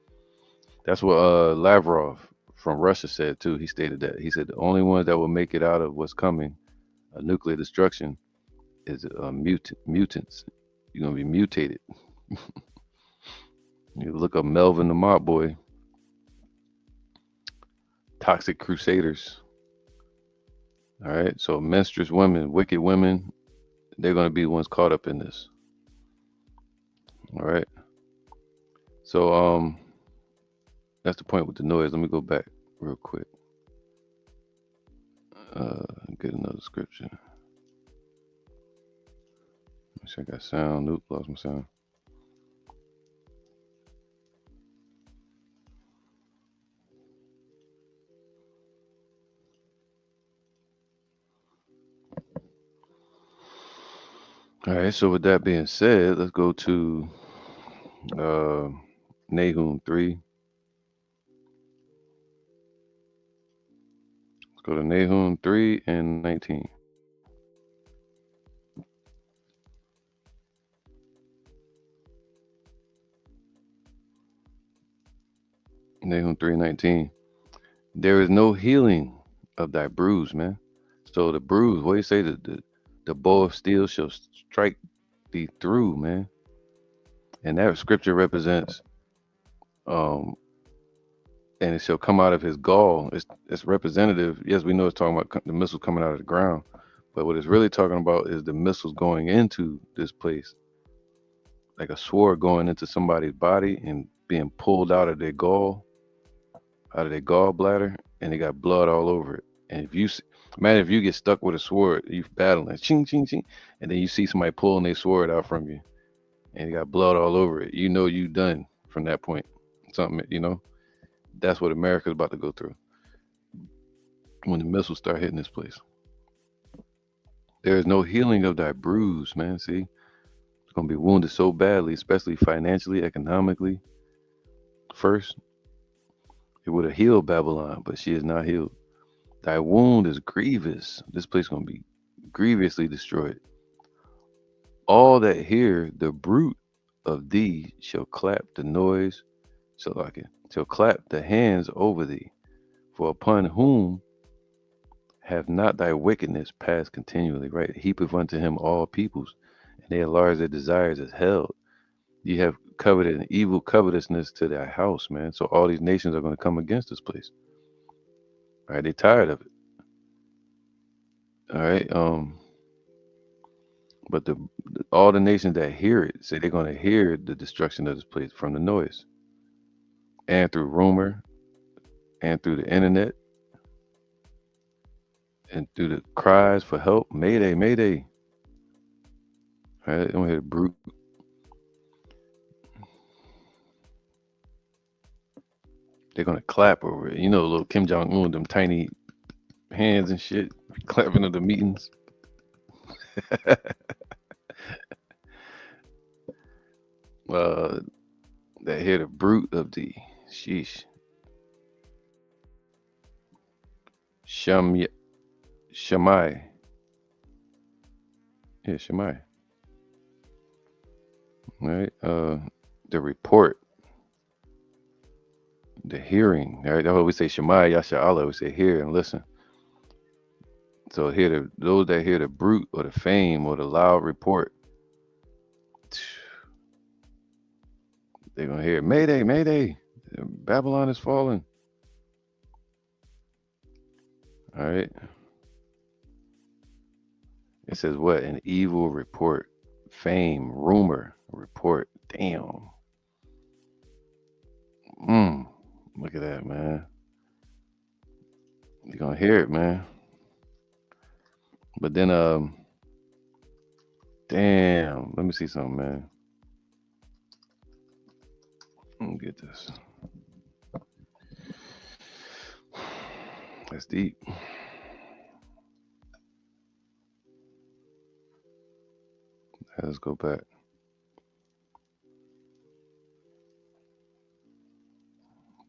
That's what Lavrov from Russia said too. He stated that. He said the only ones that will make it out of what's coming, nuclear destruction, is mutants. You're going to be mutated. You look up Melvin the Mop Boy, Toxic Crusaders. All right. So menstruous women, wicked women, they're going to be the ones caught up in this. All right. So that's the point with the noise. Let me go back real quick. Get another scripture. Make sure I got sound. Nope, lost my sound. All right, so with that being said, let's go to uh, Nahum 3. Let's go to Nahum 3 and 19. Nahum 3:19. There is no healing of thy bruise, man. So the bruise, what do you say? The bow of steel shall strike thee through, man. And that scripture represents, um, and it shall come out of his gall. It's representative. Yes, we know it's talking about the missiles coming out of the ground, but what it's really talking about is the missiles going into this place, like a sword going into somebody's body and being pulled out of their gallbladder, and they got blood all over it. And man, if you get stuck with a sword, you battling, ching, ching, ching, and then you see somebody pulling their sword out from you, and you got blood all over it, you know you done from that point. Something, that's what America's about to go through when the missiles start hitting this place. There is no healing of thy bruise, man. See, it's gonna be wounded so badly, especially financially, economically. First, it would have healed Babylon, but she is not healed. Thy wound is grievous. This place gonna be grievously destroyed. All that hear the bruit of thee shall clap the noise, shall clap the hands over thee. For upon whom have not thy wickedness passed continually, right? Heapeth unto him all peoples, and they enlarge their desires as hell. You have coveted an evil covetousness to thy house, man. So all these nations are going to come against this place. All right, they tired of it. All right. But all the nations that hear it say they're going to hear the destruction of this place from the noise and through rumor and through the internet and through the cries for help. Mayday, mayday. All right, don't hear the brute. They're gonna clap over it. You know, little Kim Jong Un, them tiny hands and shit, clapping at the meetings. uh, that hear the brute of thee. Sheesh. Shem Shemai. Yeah, Shemai. Right. The report, the hearing. All right. That's what we say. Shemai Yasha Allah. We say hear and listen. So those that hear the brute or the fame or the loud report, they're gonna hear Mayday, Mayday. Babylon is falling. All right. It says what? An evil report, fame, rumor, report. Damn. Look at that, man. You're gonna hear it, man. But then, damn. Let me see something, man. Let me get this. That's deep. Let's go back.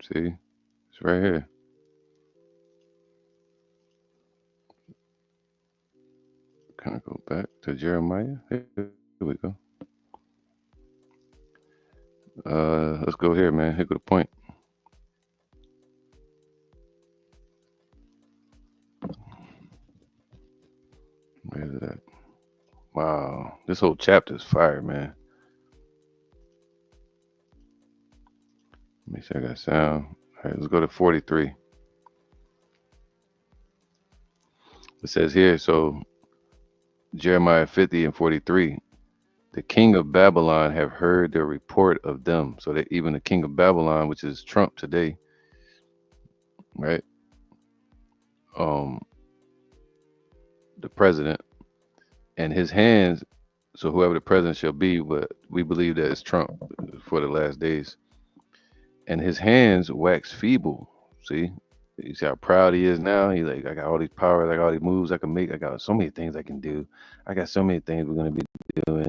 See, it's right here. Kind of go back to Jeremiah. Here we go. Let's go here, man. Here go the point. Where is it at? Wow, this whole chapter is fire, man. Make sure I got sound. All right, let's go to 43. It says here, so Jeremiah 50 and 43. the king of Babylon have heard the report of them. So that even the king of Babylon, which is Trump today, right? Um, the president and his hands. So whoever the president shall be, but we believe that it's Trump for the last days. And his hands wax feeble. See, you see how proud he is now. He's like, I got all these powers, I got all these moves I can make, I got so many things I can do. I got so many things we're gonna be doing.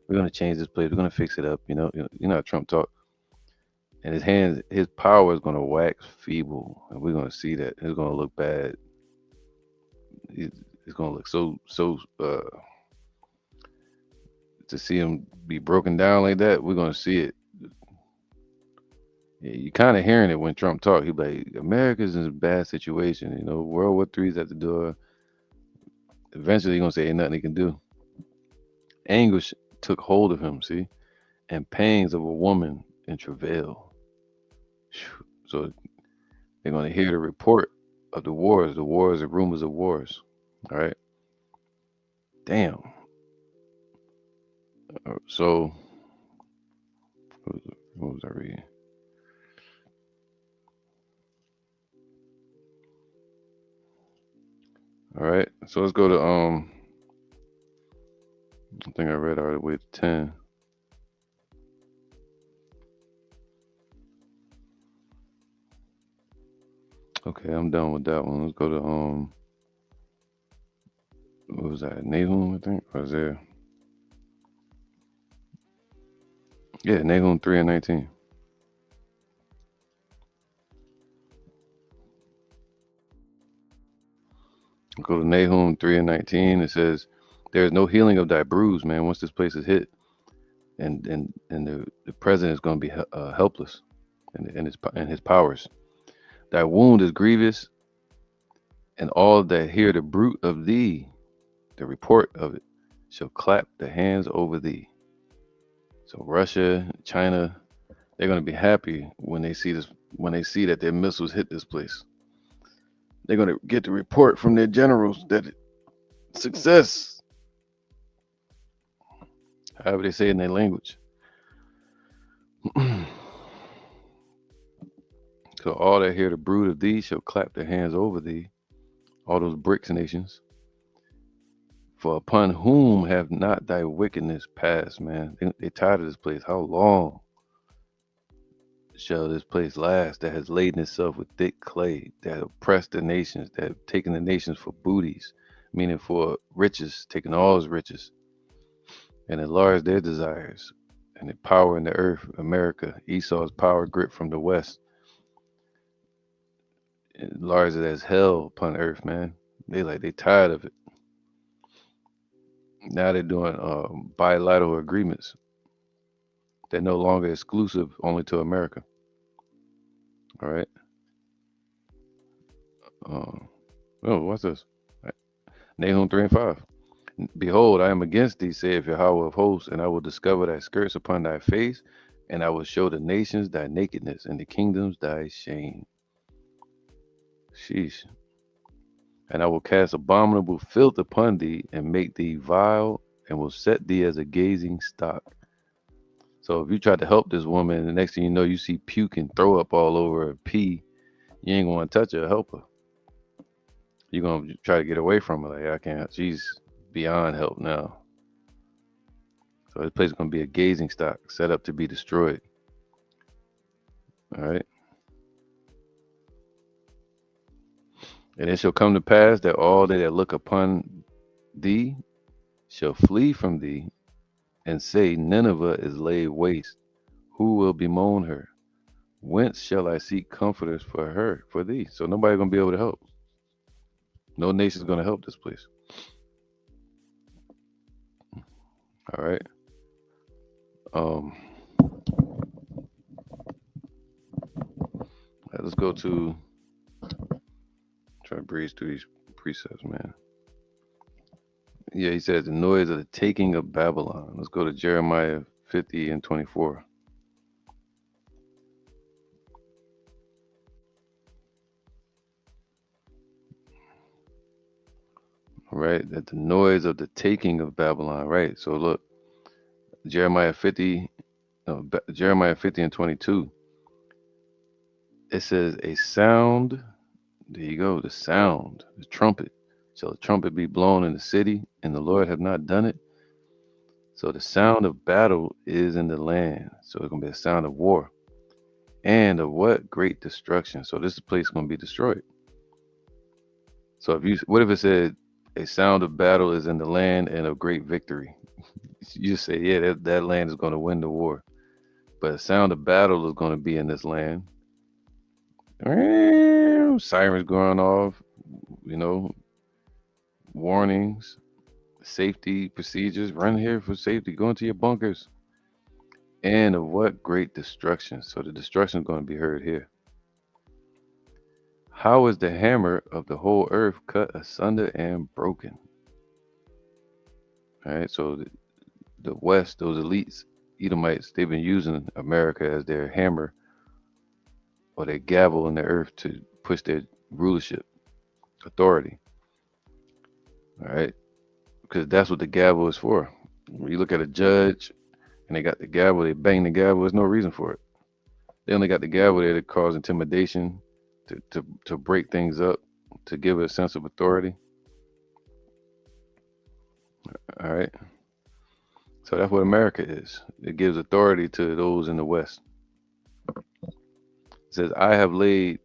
We're gonna change this place. We're gonna fix it up. You know how Trump talk. And his hands, his power is gonna wax feeble, and we're gonna see that. It's gonna look bad. It's gonna look so. To see him be broken down like that, we're gonna see it. Yeah, you kind of hearing it when Trump talk. He be like, America's in a bad situation. World War III's at the door. Eventually, he gonna say ain't nothing he can do. Anguish took hold of him. See, and pangs of a woman in travail. Phew. So they're gonna hear the report of the wars, and rumors of wars. All right. Damn. So what was I reading? All right. So let's go to I think I read all the way to 10. Okay, I'm done with that one. Let's go to what was that? Nahum, I think. Or was there? Yeah, Nahum 3:19. Go to Nahum 3:19. It says, "There is no healing of thy bruise, man. Once this place is hit, and the president is going to be helpless, and his powers. Thy wound is grievous, and all that hear the bruit of thee, the report of it, shall clap the hands over thee." So Russia, China, they're going to be happy when they see this, when they see that their missiles hit this place. They're going to get the report from their generals that success, however they say it in their language. So all that hear the brood of thee shall clap their hands over thee, all those BRICS nations. For upon whom have not thy wickedness passed, man? They tired of this place. How long shall this place last that has laden itself with thick clay, that oppressed the nations, that have taken the nations for booties, meaning for riches, taking all his riches, and enlarged their desires, and the power in the earth, America, Esau's power gripped from the west, enlarged it as hell upon earth, man. They tired of it. Now they're doing bilateral agreements. They're no longer exclusive only to America. All right. Um, oh, what's this? Nahum 3:5. Behold, I am against thee, saith Yahweh of hosts, and I will discover thy skirts upon thy face, and I will show the nations thy nakedness, and the kingdoms thy shame. Sheesh. And I will cast abominable filth upon thee, and make thee vile, and will set thee as a gazing stock. So if you try to help this woman, and the next thing you know, you see puke and throw up all over her pee, you ain't gonna touch her or help her. You're gonna try to get away from her. Like, I can't. She's beyond help now. So this place is gonna be a gazing stock set up to be destroyed. All right. And it shall come to pass that all they that look upon thee shall flee from thee, and say, Nineveh is laid waste. Who will bemoan her? Whence shall I seek comforters for her, for thee? So nobody gonna be able to help. No nation's gonna help this place. All right. Um, let's go to try to breeze through these precepts, man. Yeah, he says the noise of the taking of Babylon. Let's go to Jeremiah 50:24. Right, that the noise of the taking of Babylon. Right. So look, Jeremiah 50, no, Jeremiah 50 and 22. It says, a sound, there you go, the sound, the trumpet. Shall a trumpet be blown in the city, and the Lord have not done it? So the sound of battle is in the land. So it's going to be a sound of war. And of what? Great destruction. So this place is going to be destroyed. So what if it said, a sound of battle is in the land and of great victory? You just say, yeah, that land is going to win the war. But a sound of battle is going to be in this land. Sirens going off, you know, warnings, safety procedures. Run here for safety. Go into your bunkers. And of what great destruction. So the destruction is going to be heard here. How is the hammer of the whole earth cut asunder and broken? All right, so the West, those elites, Edomites, they've been using America as their hammer or their gavel in the earth to push their rulership, authority. All right, because that's what the gavel is for. When you look at a judge and they got the gavel, they bang the gavel. There's no reason for it. They only got the gavel there to cause intimidation, to break things up, to give it a sense of authority. All right. So that's what America is. It gives authority to those in the West. It says, I have laid,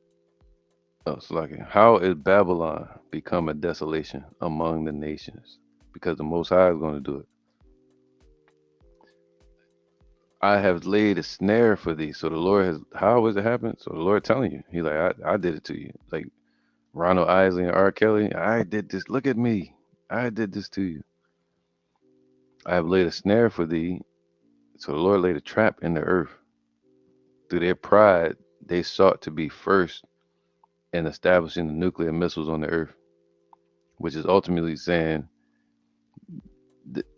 oh, Salakia, how is Babylon become a desolation among the nations? Because the Most High is going to do it. I have laid a snare for thee. So the Lord has, how is it happen? So the Lord telling you, he like, I did it to you. Like Ronald Isley and R. Kelly, I did this. Look at me. I did this to you. I have laid a snare for thee. So the Lord laid a trap in the earth. Through their pride, they sought to be first in establishing the nuclear missiles on the earth, which is ultimately saying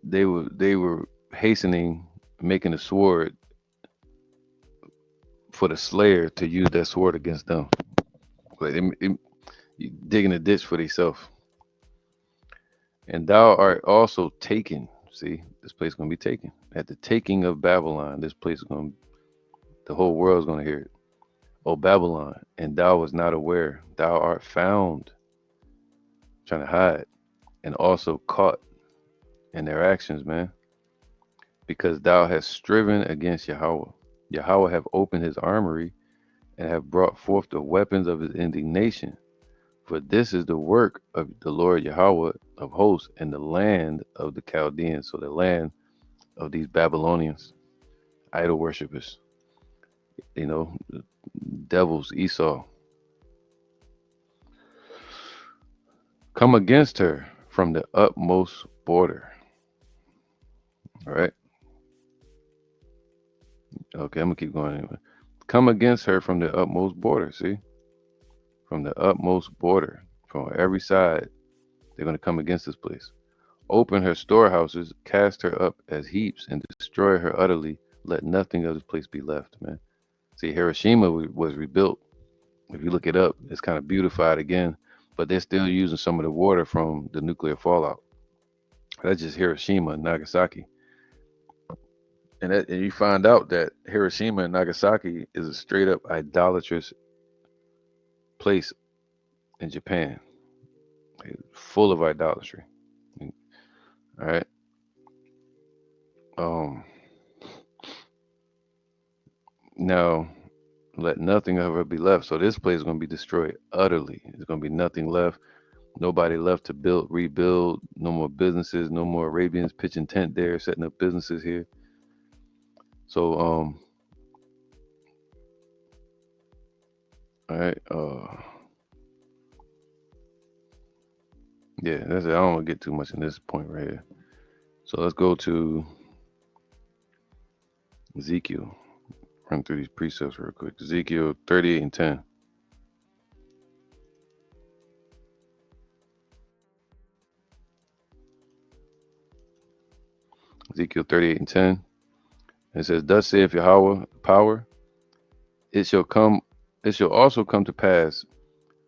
they were hastening making a sword for the slayer to use that sword against them. Like digging a ditch for themselves. And thou art also taken. See, this place is gonna be taken. At the taking of Babylon, this place is gonna, the whole world's gonna hear it. O Babylon, and thou was not aware. Thou art found, trying to hide, and also caught in their actions, man. Because thou hast striven against Yahweh. Yahweh have opened his armory and have brought forth the weapons of his indignation. For this is the work of the Lord Yahweh of hosts in the land of the Chaldeans. So the land of these Babylonians, idol worshippers, you know, devils, Esau. Come against her from the utmost border. All right. Okay, I'm gonna keep going anyway. Come against her from the utmost border. See? From the utmost border. From every side. They're gonna come against this place. Open her storehouses, cast her up as heaps, and destroy her utterly. Let nothing of this place be left, man. See, Hiroshima was rebuilt. If you look it up, it's kind of beautified again, but they're still using some of the water from the nuclear fallout. That's just Hiroshima and Nagasaki. And you find out that Hiroshima and Nagasaki is a straight up idolatrous place in Japan, full of idolatry. All right. Now, let nothing of her be left. So this place is going to be destroyed utterly. There's going to be nothing left. Nobody left to rebuild. No more businesses. No more Arabians pitching tent there, setting up businesses here. So, all right. Yeah, that's it. I don't want to get too much in this point right here. So let's go to Ezekiel. Run through these precepts real quick. Ezekiel 38 and 10. Ezekiel 38 and 10. It says, thus saith Yahweh, power, it shall also come to pass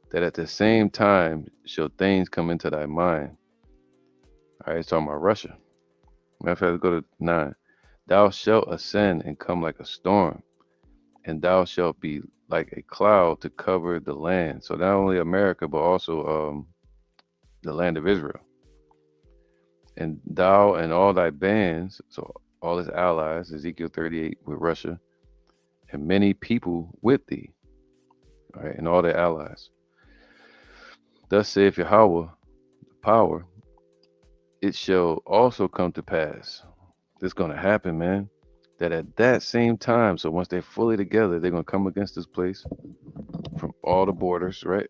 that at the same time shall things come into thy mind. All right, it's talking about Russia. Matter of fact, let's go to 9. Thou shalt ascend and come like a storm, and thou shalt be like a cloud to cover the land. So not only America, but also the land of Israel. And thou and all thy bands, so all his allies, Ezekiel 38 with Russia, and many people with thee, all right, and all their allies. Thus saith Yahweh, the power, it shall also come to pass. This going to happen, man. That at that same time, so once they're fully together, they're going to come against this place from all the borders, right?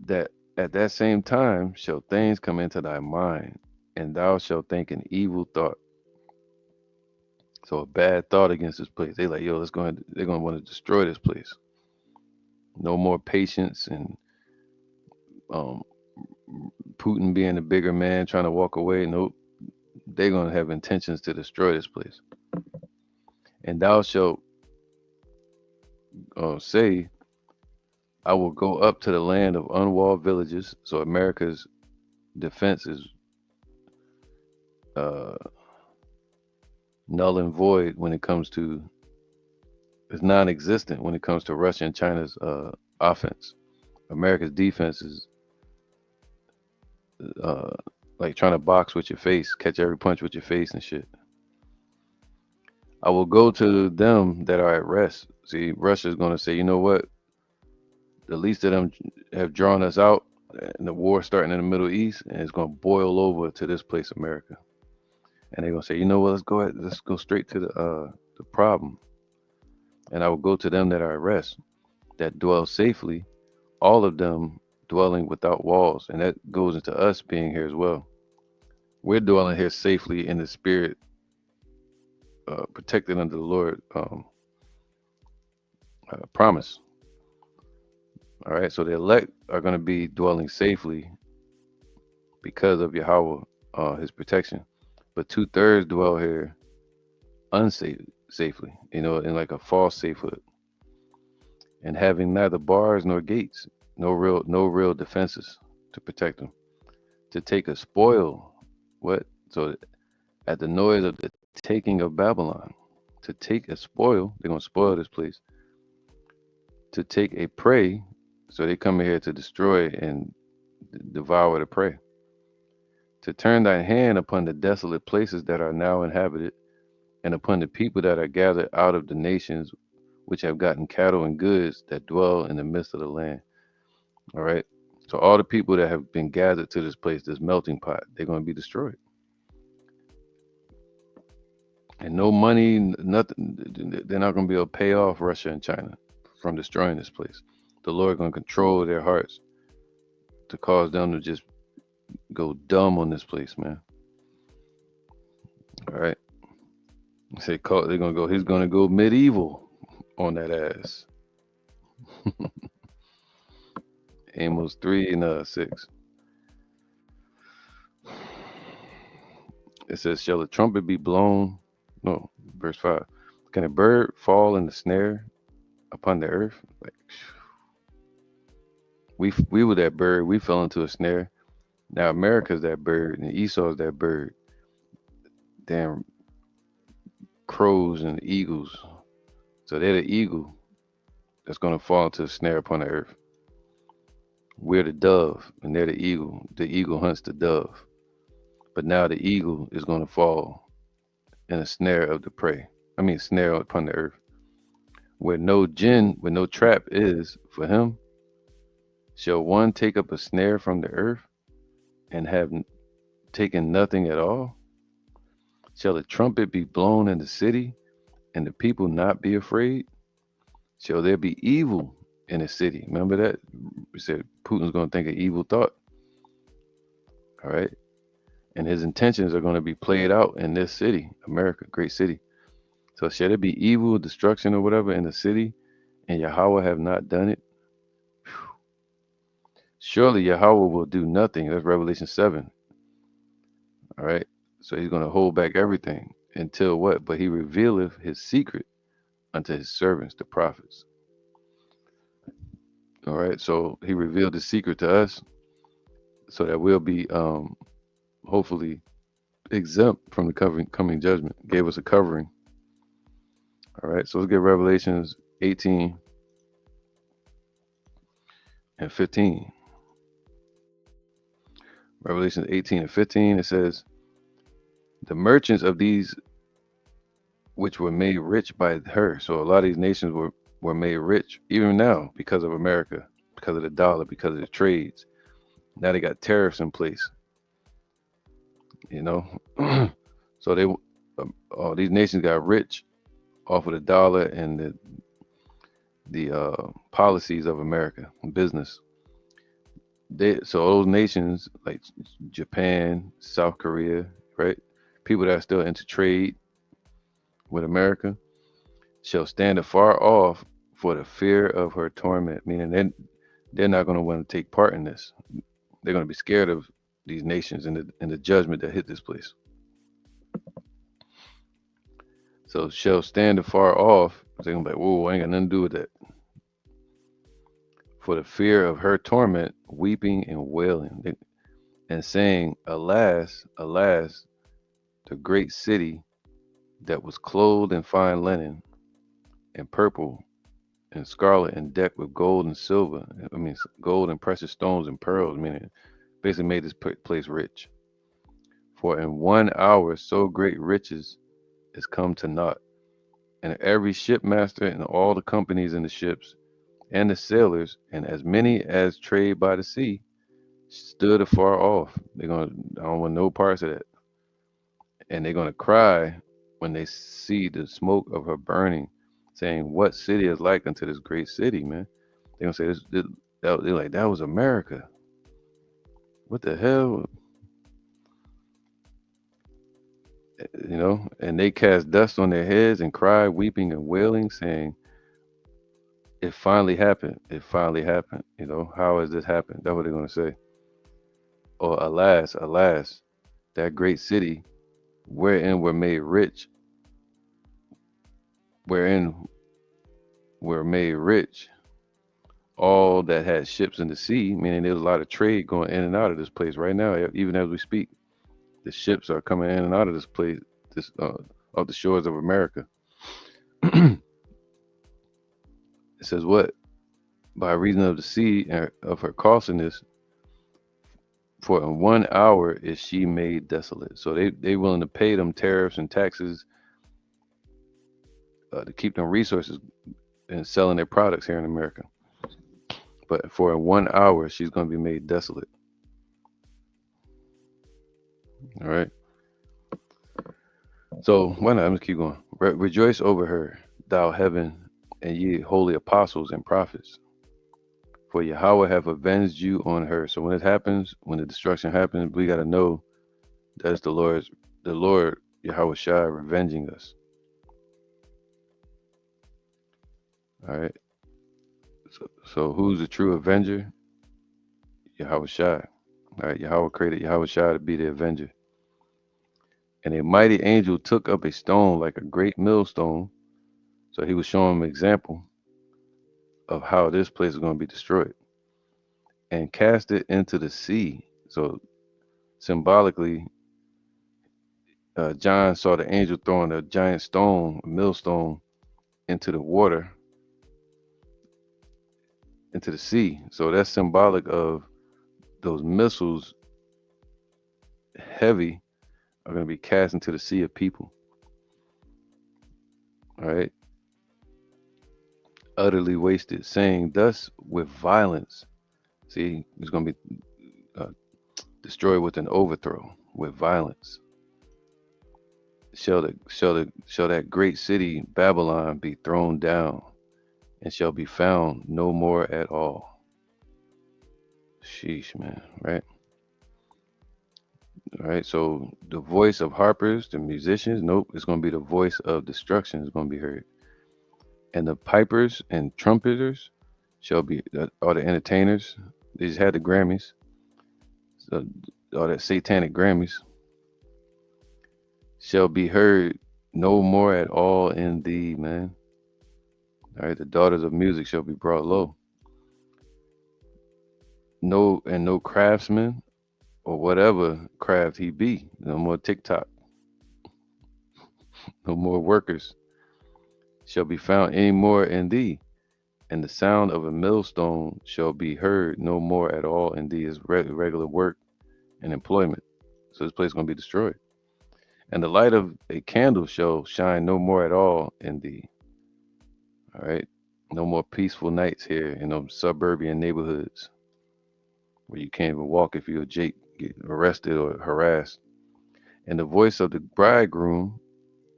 That at that same time shall things come into thy mind, and thou shalt think an evil thought. So a bad thought against this place. They like, yo, they're going to want to destroy this place. No more patience and um, Putin being a bigger man trying to walk away. Nope. They're going to have intentions to destroy this place. And thou shalt say, I will go up to the land of unwalled villages. So America's defense is uh, null and void when it comes to, it's non-existent when it comes to Russia and China's offense. America's defense is uh, like trying to box with your face, catch every punch with your face and shit. I will go to them that are at rest. See, Russia's going to say, you know what? The least of them have drawn us out, and the war starting in the Middle East, and it's going to boil over to this place, America. And they're going to say, you know what? Let's go straight to the problem. And I will go to them that are at rest, that dwell safely, all of them dwelling without walls, and that goes into us being here as well. We're dwelling here safely in the spirit, protected under the Lord promise. All right, so the elect are going to be dwelling safely because of Yahweh, His protection. But 2/3 dwell here unsafe, safely, in like a false safehood, and having neither bars nor gates, no real defenses to protect them. To take a spoil, what? So at the noise of the taking of Babylon, to take a spoil, they're gonna spoil this place. To take a prey, so they come here to destroy and devour the prey. To turn thy hand upon the desolate places that are now inhabited, and upon the people that are gathered out of the nations which have gotten cattle and goods that dwell in the midst of the land. All right. So all the people that have been gathered to this place, this melting pot, they're going to be destroyed. And no money, nothing. They're not going to be able to pay off Russia and China from destroying this place. The Lord going to control their hearts to cause them to just go dumb on this place, man. All right. Say they're gonna go. He's gonna go medieval on that ass. Amos 3 and 6. It says, "Shall a trumpet be blown?" No, verse 5. Can a bird fall in the snare upon the earth? Like we were that bird. We fell into a snare. Now America's that bird, and Esau's that bird. Damn crows and eagles. So they're the eagle that's gonna fall into a snare upon the earth. We're the dove, and they're the eagle. The eagle hunts the dove. But now the eagle is going to fall in a snare of the prey. I mean, snare upon the earth. Where no trap is for him, shall one take up a snare from the earth and have taken nothing at all? Shall a trumpet be blown in the city and the people not be afraid? Shall there be evil in the city? Remember that? We said Putin's going to think an evil thought. All right. And his intentions are going to be played out in this city, America, great city. So shall there be evil, destruction, or whatever in the city, and Yahweh have not done it? Surely Yahweh will do nothing. That's Revelation 7. All right. So he's going to hold back everything until what? But he revealeth his secret unto his servants, the prophets. All right. So he revealed his secret to us so that we'll be hopefully exempt from the coming judgment. Gave us a covering. All right. So let's get Revelations 18 and 15. Revelation 18 and 15, it says, the merchants of these which were made rich by her. So a lot of these nations were made rich, even now, because of America, because of the dollar, because of the trades. Now they got tariffs in place, you know. So all these nations got rich off of the dollar and the policies of America business. So those nations like Japan, South Korea, right? People that are still into trade with America shall stand afar off for the fear of her torment, meaning they're not going to want to take part in this. They're going to be scared of these nations and the judgment that hit this place. So shall stand afar off. They're going to be like, whoa, I ain't got nothing to do with that. For the fear of her torment, weeping and wailing, and saying, alas, alas, the great city that was clothed in fine linen and purple and scarlet and decked with gold and silver. I mean, gold and precious stones and pearls, meaning basically made this place rich. For in 1 hour so great riches is come to naught, and every shipmaster and all the companies in the ships and the sailors and as many as trade by the sea stood afar off. I don't want no parts of that. And they're gonna cry when they see the smoke of her burning, saying, what city is like unto this great city, man? They're gonna say they're like, that was America. What the hell? And they cast dust on their heads and cried, weeping and wailing, saying, it finally happened. It finally happened. How has this happened? That's what they're going to say. Or alas, alas, that great city wherein were made rich, wherein were made rich all that had ships in the sea, meaning there's a lot of trade going in and out of this place right now, even as we speak. The ships are coming in and out of this place, off the shores of America. It says what? By reason of the sea and of her costliness, for in 1 hour is she made desolate. So they willing to pay them tariffs and taxes to keep them resources and selling their products here in America. But for in 1 hour, she's going to be made desolate. All right. So why not? Let's keep going. Rejoice over her, thou heaven, and ye holy apostles and prophets. For Yahweh have avenged you on her. So when it happens, when the destruction happens, we got to know that's the Lord Yahweh Shai revenging us. All right. So who's the true avenger? Yahweh Shai. All right. Yahweh created Yahweh Shai to be the avenger. And a mighty angel took up a stone like a great millstone. So he was showing him an example of how this place is going to be destroyed. And cast it into the sea. So symbolically, John saw the angel throwing a giant stone, a millstone, into the water, into the sea. So that's symbolic of those missiles, heavy, are going to be cast into the sea of people. All right. Utterly wasted, saying thus with violence. See, it's going to be destroyed with an overthrow, with violence. Shall that great city Babylon be thrown down, and shall be found no more at all. Sheesh, man. Right. All right. So the voice of harpers, the musicians, nope, it's going to be the voice of destruction is going to be heard. And the pipers and trumpeters shall be all the entertainers. They just had the Grammys, so all that satanic Grammys shall be heard no more at all in thee, man. All right, the daughters of music shall be brought low. No craftsman or whatever craft he be. No more TikTok. No more workers shall be found any more in thee, and the sound of a millstone shall be heard no more at all in thee. Is regular work and employment. So this place is going to be destroyed. And the light of a candle shall shine no more at all in thee. All right. No more peaceful nights here in those suburban neighborhoods where you can't even walk if you're a Jake, get arrested or harassed. And the voice of the bridegroom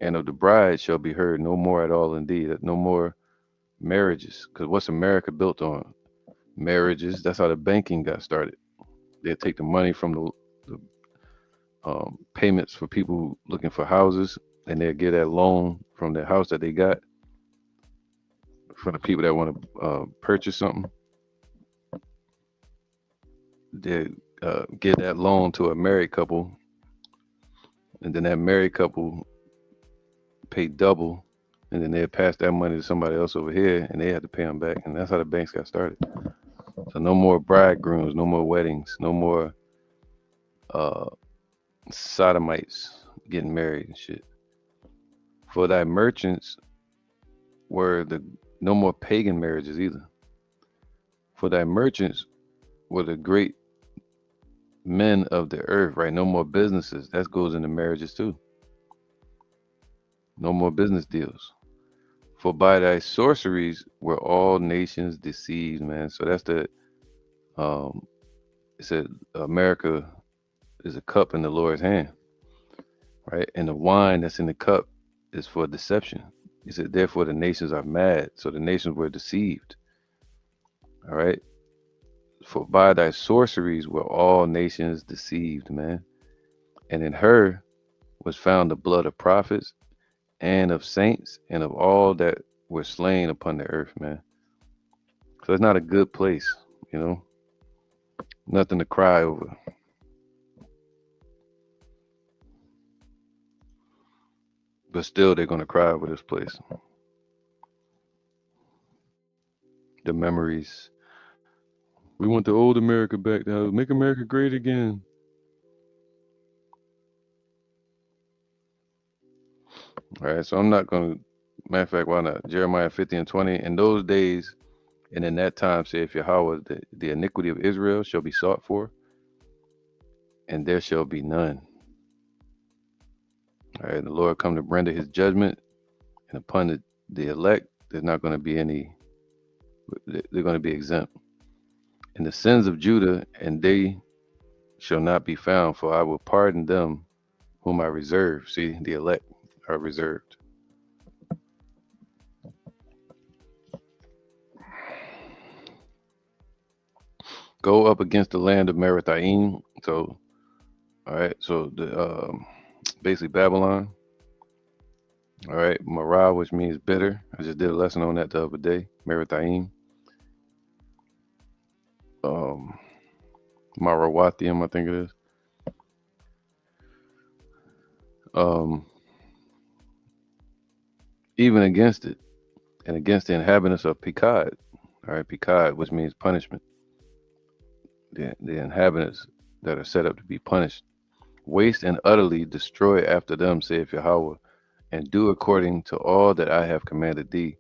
and of the bride shall be heard no more at all in thee. No more marriages. Because what's America built on? Marriages. That's how the banking got started. They take the money from the payments for people looking for houses, and they'll get that loan from the house that they got for the people that want to purchase something. They give that loan to a married couple, and then that married couple pay double, and then they'll pass that money to somebody else over here, and they have to pay them back. And that's how the banks got started. So no more bridegrooms, no more weddings, no more uh, sodomites getting married and shit. For thy merchants were the no more pagan marriages either. For thy merchants were the great men of the earth, right? No more businesses. That goes into marriages too. No more business deals. For by thy sorceries were all nations deceived, man. So that's the um it said America is a cup in the Lord's hand, right? And the wine that's in the cup is for deception. He said, therefore the nations are mad. So the nations were deceived. All right. For by thy sorceries were all nations deceived, man. And in her was found the blood of prophets and of saints and of all that were slain upon the earth, man. So it's not a good place, you know, nothing to cry over. But still, they're going to cry over this place. The memories. We want the old America back now. Make America great again. All right. So I'm not going to, matter of fact, why not? Jeremiah 50 and 20. In those days and in that time, saith Yahweh, the iniquity of Israel shall be sought for, and there shall be none. All right. The Lord come to render his judgment, and upon the elect, there's not going to be any, they're going to be exempt. And the sins of Judah, and they shall not be found, for I will pardon them whom I reserve. See, the elect are reserved. Go up against the land of Merathaim. So, all right. So the basically Babylon. All right, Marah, which means bitter. I just did a lesson on that the other day. Merathaim. Um, Marawathium, I think it is. Um, even against it, and against the inhabitants of Pekod. All right, Pekod, which means punishment. The inhabitants that are set up to be punished. Waste and utterly destroy after them, saith Yahweh, and do according to all that I have commanded thee.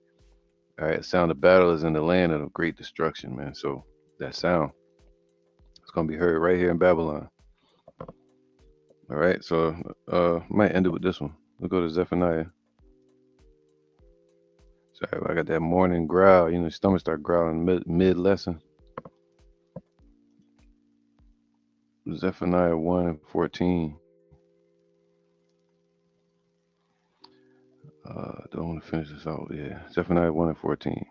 All right, sound of battle is in the land of great destruction, man. So that sound, it's gonna be heard right here in Babylon. All right, so might end it with this one. We'll go to Zephaniah. Sorry, I got that morning growl. You know, stomach start growling mid lesson. Zephaniah 1 and 14. Don't want to finish this out. Yeah, Zephaniah 1 and 14.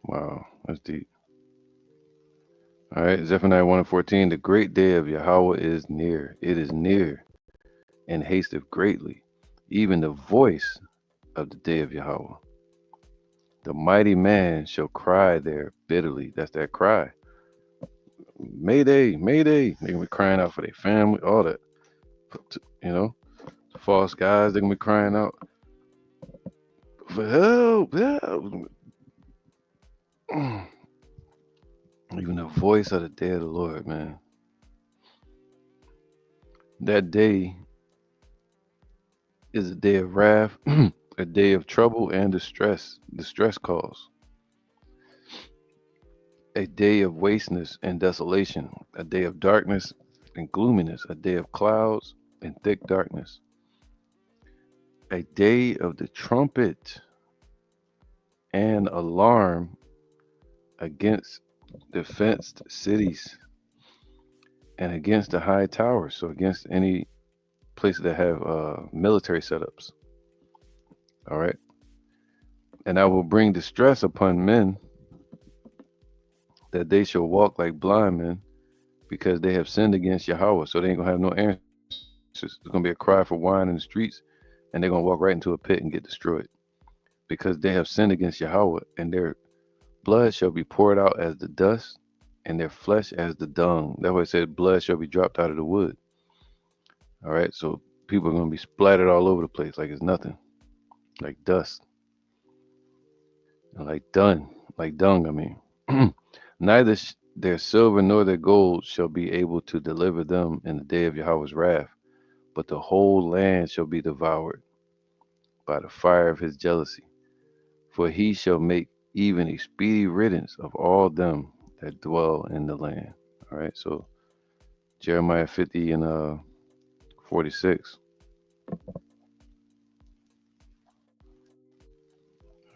Wow, that's deep. All right, Zephaniah 1 and 14. The great day of Yahweh is near. It is near and hasteth greatly, even the voice of the day of Yahweh. The mighty man shall cry there bitterly. That's that cry. Mayday, Mayday. They're going to be crying out for their family, all that. You know, false guys, they're going to be crying out for help, help. Even the voice of the day of the Lord, man. That day is a day of wrath, a day of trouble and distress calls, a day of wasteness and desolation, a day of darkness and gloominess, a day of clouds and thick darkness, a day of the trumpet and alarm against the fenced cities and against the high towers, so against any places that have military setups. All right. And I will bring distress upon men that they shall walk like blind men because they have sinned against Yahweh. So they ain't gonna have no answers. There's gonna be a cry for wine in the streets, and they're gonna walk right into a pit and get destroyed because they have sinned against Yahweh, and their blood shall be poured out as the dust, and their flesh as the dung. That's why it said blood shall be dropped out of the wood. All right, so people are gonna be splattered all over the place like it's nothing, like dust, and like dung. I mean, neither their silver nor their gold shall be able to deliver them in the day of Yahweh's wrath, but the whole land shall be devoured by the fire of his jealousy. For he shall make even a speedy riddance of all them that dwell in the land. All right, so Jeremiah 50 and 46.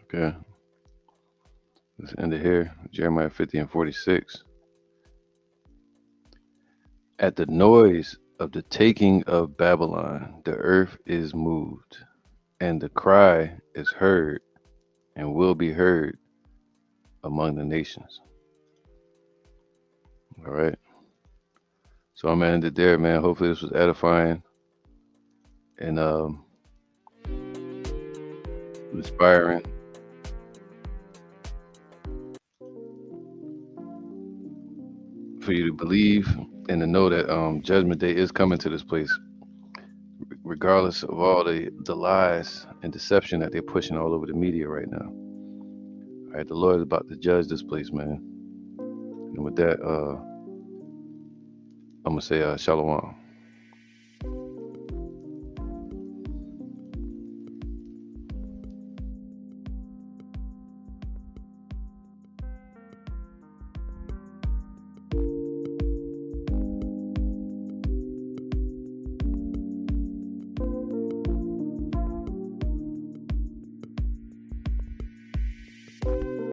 Okay, let's end it here. Jeremiah 50 and 46. At the noise of the taking of Babylon, the earth is moved, and the cry is heard and will be heard among the nations. All right. So I'm gonna end it there, man. Hopefully this was edifying and inspiring. For you to believe and to know that judgment day is coming to this place, regardless of all the lies and deception that they're pushing all over the media right now. All right, the Lord is about to judge this place, man. And with that, I'm gonna say shalom.